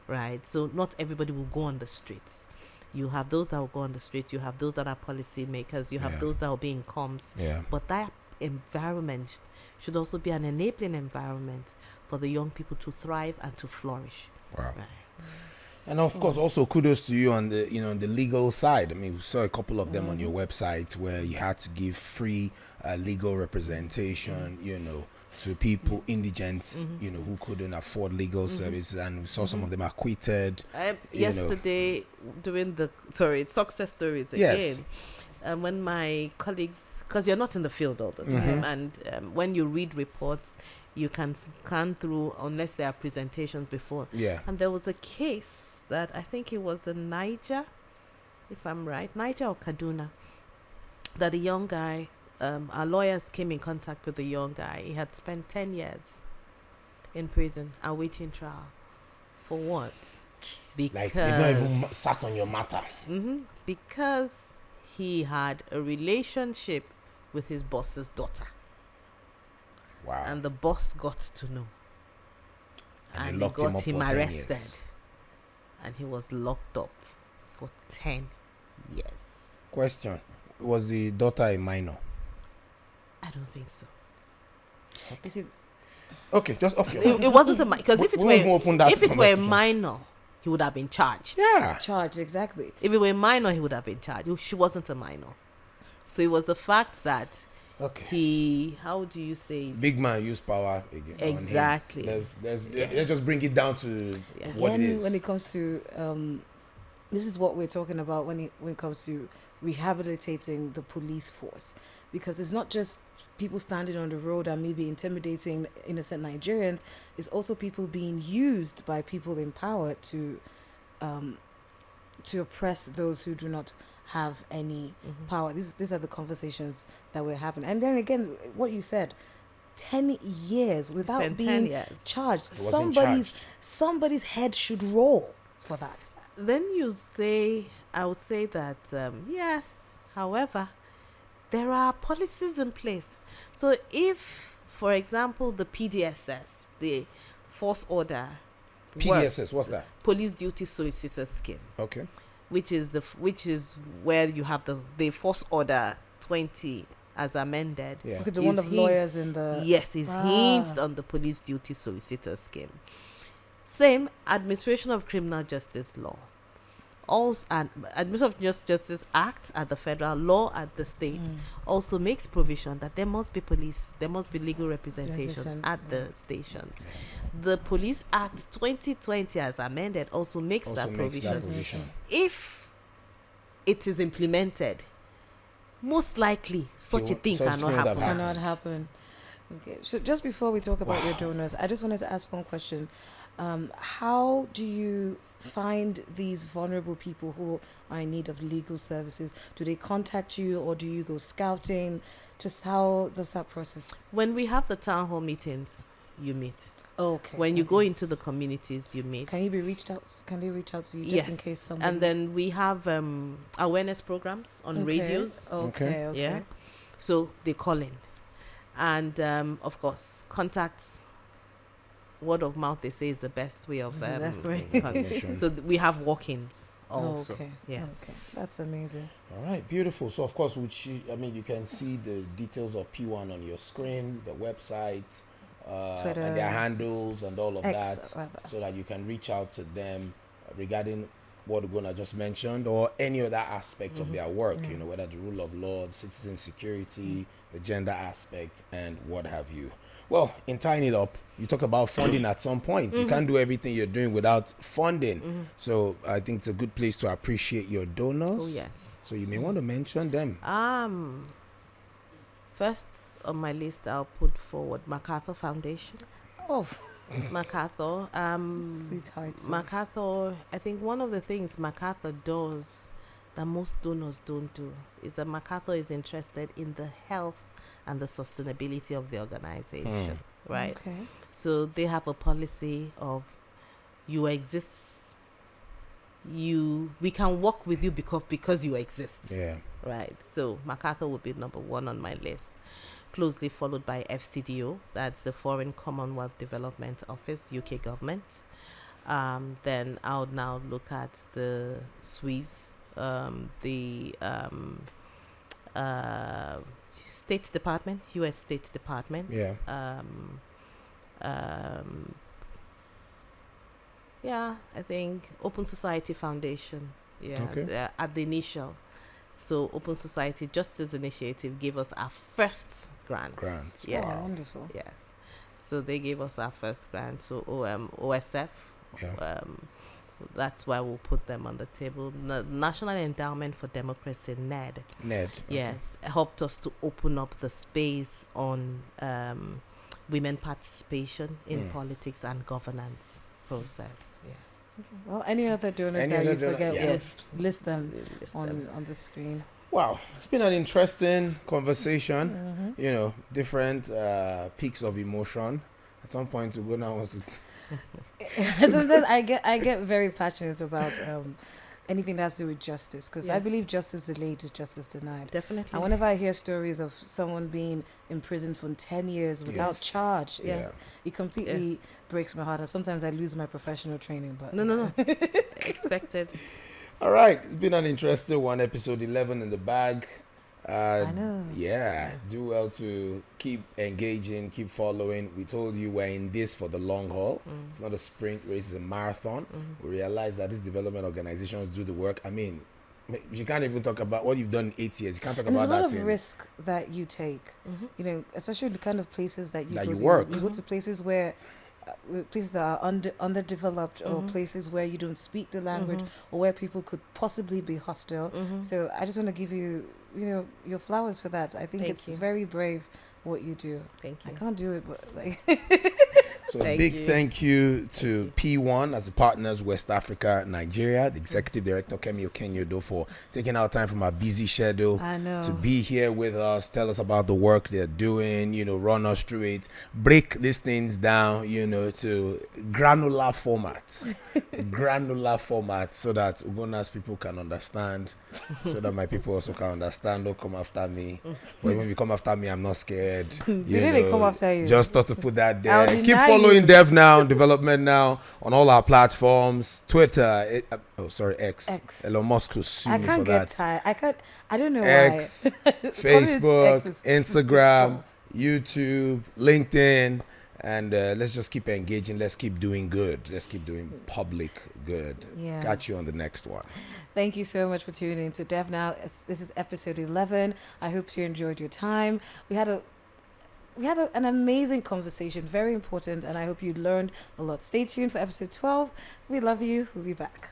right? So not everybody will go on the streets. You have those that will go on the street. You have those that are policy makers. You have those that will be in comms. Yeah. But that environment should also be an enabling environment for the young people to thrive and to flourish. Wow. Right. And of course, also kudos to you on the the legal side. I mean, we saw a couple of them on your website where you had to give free legal representation, to people, indigents, who couldn't afford legal services, and we saw some of them acquitted. Yesterday, doing success stories again. When my colleagues, because you're not in the field all the time, and when you read reports, you can scan through unless there are presentations before. Yeah. And there was a case that I think it was in Niger, if I'm right, Niger or Kaduna, that a young guy, our lawyers came in contact with the young guy. He had spent 10 years in prison awaiting trial. For what? Because Like, they've not even sat on your matter. because he had a relationship with his boss's daughter. Wow. And the boss got to know. And they And locked they him got up him for 10 arrested. years. And he was locked up for 10 years. Question: was the daughter a minor? I don't think so. Is it? Okay, just off your mind. It wasn't a minor. Because if it We won't even open that were a conversation. minor, he would have been charged. Yeah. Charged, exactly. If it were a minor, he would have been charged. She wasn't a minor. So it was the fact that Okay. how do you say? Big man use power again. on him. Exactly. Let's just bring it down to what it Again, is. when it comes to this is what we're talking about when it comes to rehabilitating the police force, because it's not just people standing on the road and maybe intimidating innocent Nigerians. It's also people being used by people in power to oppress those who do not have any power. These are the conversations that we're having. And then again, what you said, 10 years without spent 10 being years. charged. Wasn't charged. Somebody's head should roll for that. Then I would say that, yes, however, there are policies in place. So if, for example, the PDSS, the force order, PDSS, what's that? Police Duty Solicitor Scheme, Okay. which is where you have the force order 20 as amended. Yeah. Look at the Is one of hinged- lawyers in the... Yes, is hinged on the Police Duty Solicitor Scheme. Same Administration of Criminal Justice Law. Also, and Administration of Justice Act at the federal, law at the state also makes provision that there must be legal representation at the stations. The Police Act 2020 as amended also makes that provision. If it is implemented, most likely such a thing such cannot thing would have happen. Cannot happen. Okay, so just before we talk about your donors, I just wanted to ask one question. How do you find these vulnerable people who are in need of legal services? Do they contact you, or do you go scouting? Just how does that process? When we have the town hall meetings, you meet. Okay. When you go into the communities, you meet. Can you be reached out? Can they reach out to you just Yes. in case somebody? And then we have awareness programs on radios. Okay. Yeah. So they call in. And of course, contacts. Word of mouth, they say, is the best way of It's the best way. Information. So we have walk-ins also. Okay. Yes. Okay. That's amazing. All right, beautiful. So, of course, you can see the details of PWAN on your screen, the website, Twitter, and their handles and all of X, that, rather. so that you can reach out to them regarding what Ugonna just mentioned or any other aspect of their work, whether the rule of law, the citizen security, the gender aspect, and what have you. Well, in tying it up, you talked about funding at some point. You can't do everything you're doing without funding. So I think it's a good place to appreciate your donors. Oh, yes. So you may want to mention them. First on my list, I'll put forward MacArthur Foundation. Oh, MacArthur. sweetheart. MacArthur, I think one of the things MacArthur does that most donors don't do is that MacArthur is interested in the health and the sustainability of the organization, right? Okay. So they have a policy of you exist, we can work with you because you exist. Yeah. Right. So MacArthur would be number 1 on my list, closely followed by FCDO, that's the Foreign Commonwealth Development Office, UK government. Then I would now look at the Swiss, the State Department, US State Department. Yeah. Yeah, I think Open Society Foundation. Yeah, Okay. they're at the initial. So Open Society Justice Initiative gave us our first grant. Yes. Oh, wonderful. Yes. So they gave us our first grant. So OSF. Yeah. That's why we'll put them on the table. National Endowment for Democracy, NED. Ned. Yes, helped us to open up the space on women participation in politics and governance process. Yeah. Well, any other donors Any that other you donor- forget, yes. we'll list them List on them. the screen. Wow, it's been an interesting conversation. Mm-hmm. You know, different peaks of emotion. At some point, to go now wants to. Sometimes I get very passionate about anything that has to do with justice, because I Yes. believe justice delayed is justice denied. Definitely. And whenever I hear stories of someone being imprisoned for 10 years without Yes. charge, Yes. it completely breaks my heart. And sometimes I lose my professional training. But No. Expected. All right, it's been an interesting one. Episode 11 in the bag. I know. Yeah, do well to keep engaging, keep following. We told you we're in this for the long haul. It's not a sprint race, it's a marathon. We realize that these development organizations do the work. I mean, you can't even talk about what you've done in 8 years. You can't talk And about there's a lot that of in risk that you take, you know, especially the kind of places that you That go you to. work. You go to places where places that are underdeveloped, or places where you don't speak the language, or where people could possibly be hostile. So I just want to give you, you know, your flowers for that. I think Thank it's you. very brave what you do. Thank I you. can't do it, but like So Thank big you. thank you to PWAN as the partners, West Africa, Nigeria, the executive director Kemi Okenyodo, for taking out time from our busy schedule I know. to be here with us, tell us about the work they're doing, you know, run us through it, break these things down, you know, to granular formats, so that Ugona's people can understand, so that my people also can understand. Don't come after me. But when you come after me, I'm not scared. You Really come after you. Just thought to put that I'll there. Keep deny following you. DevNow, Development Now, on all our platforms. Twitter, X. Elon Musk will sue I me can't for get that. tired. I don't know X, why. Facebook, X is Instagram, difficult. YouTube, LinkedIn, and let's just keep engaging. Let's keep doing good. Let's keep doing public good. Yeah. Catch you on the next one. Thank you so much for tuning in to DevNow. This is episode 11. I hope you enjoyed your time. We had an amazing conversation, very important, and I hope you learned a lot. Stay tuned for episode 12. We love you. We'll be back.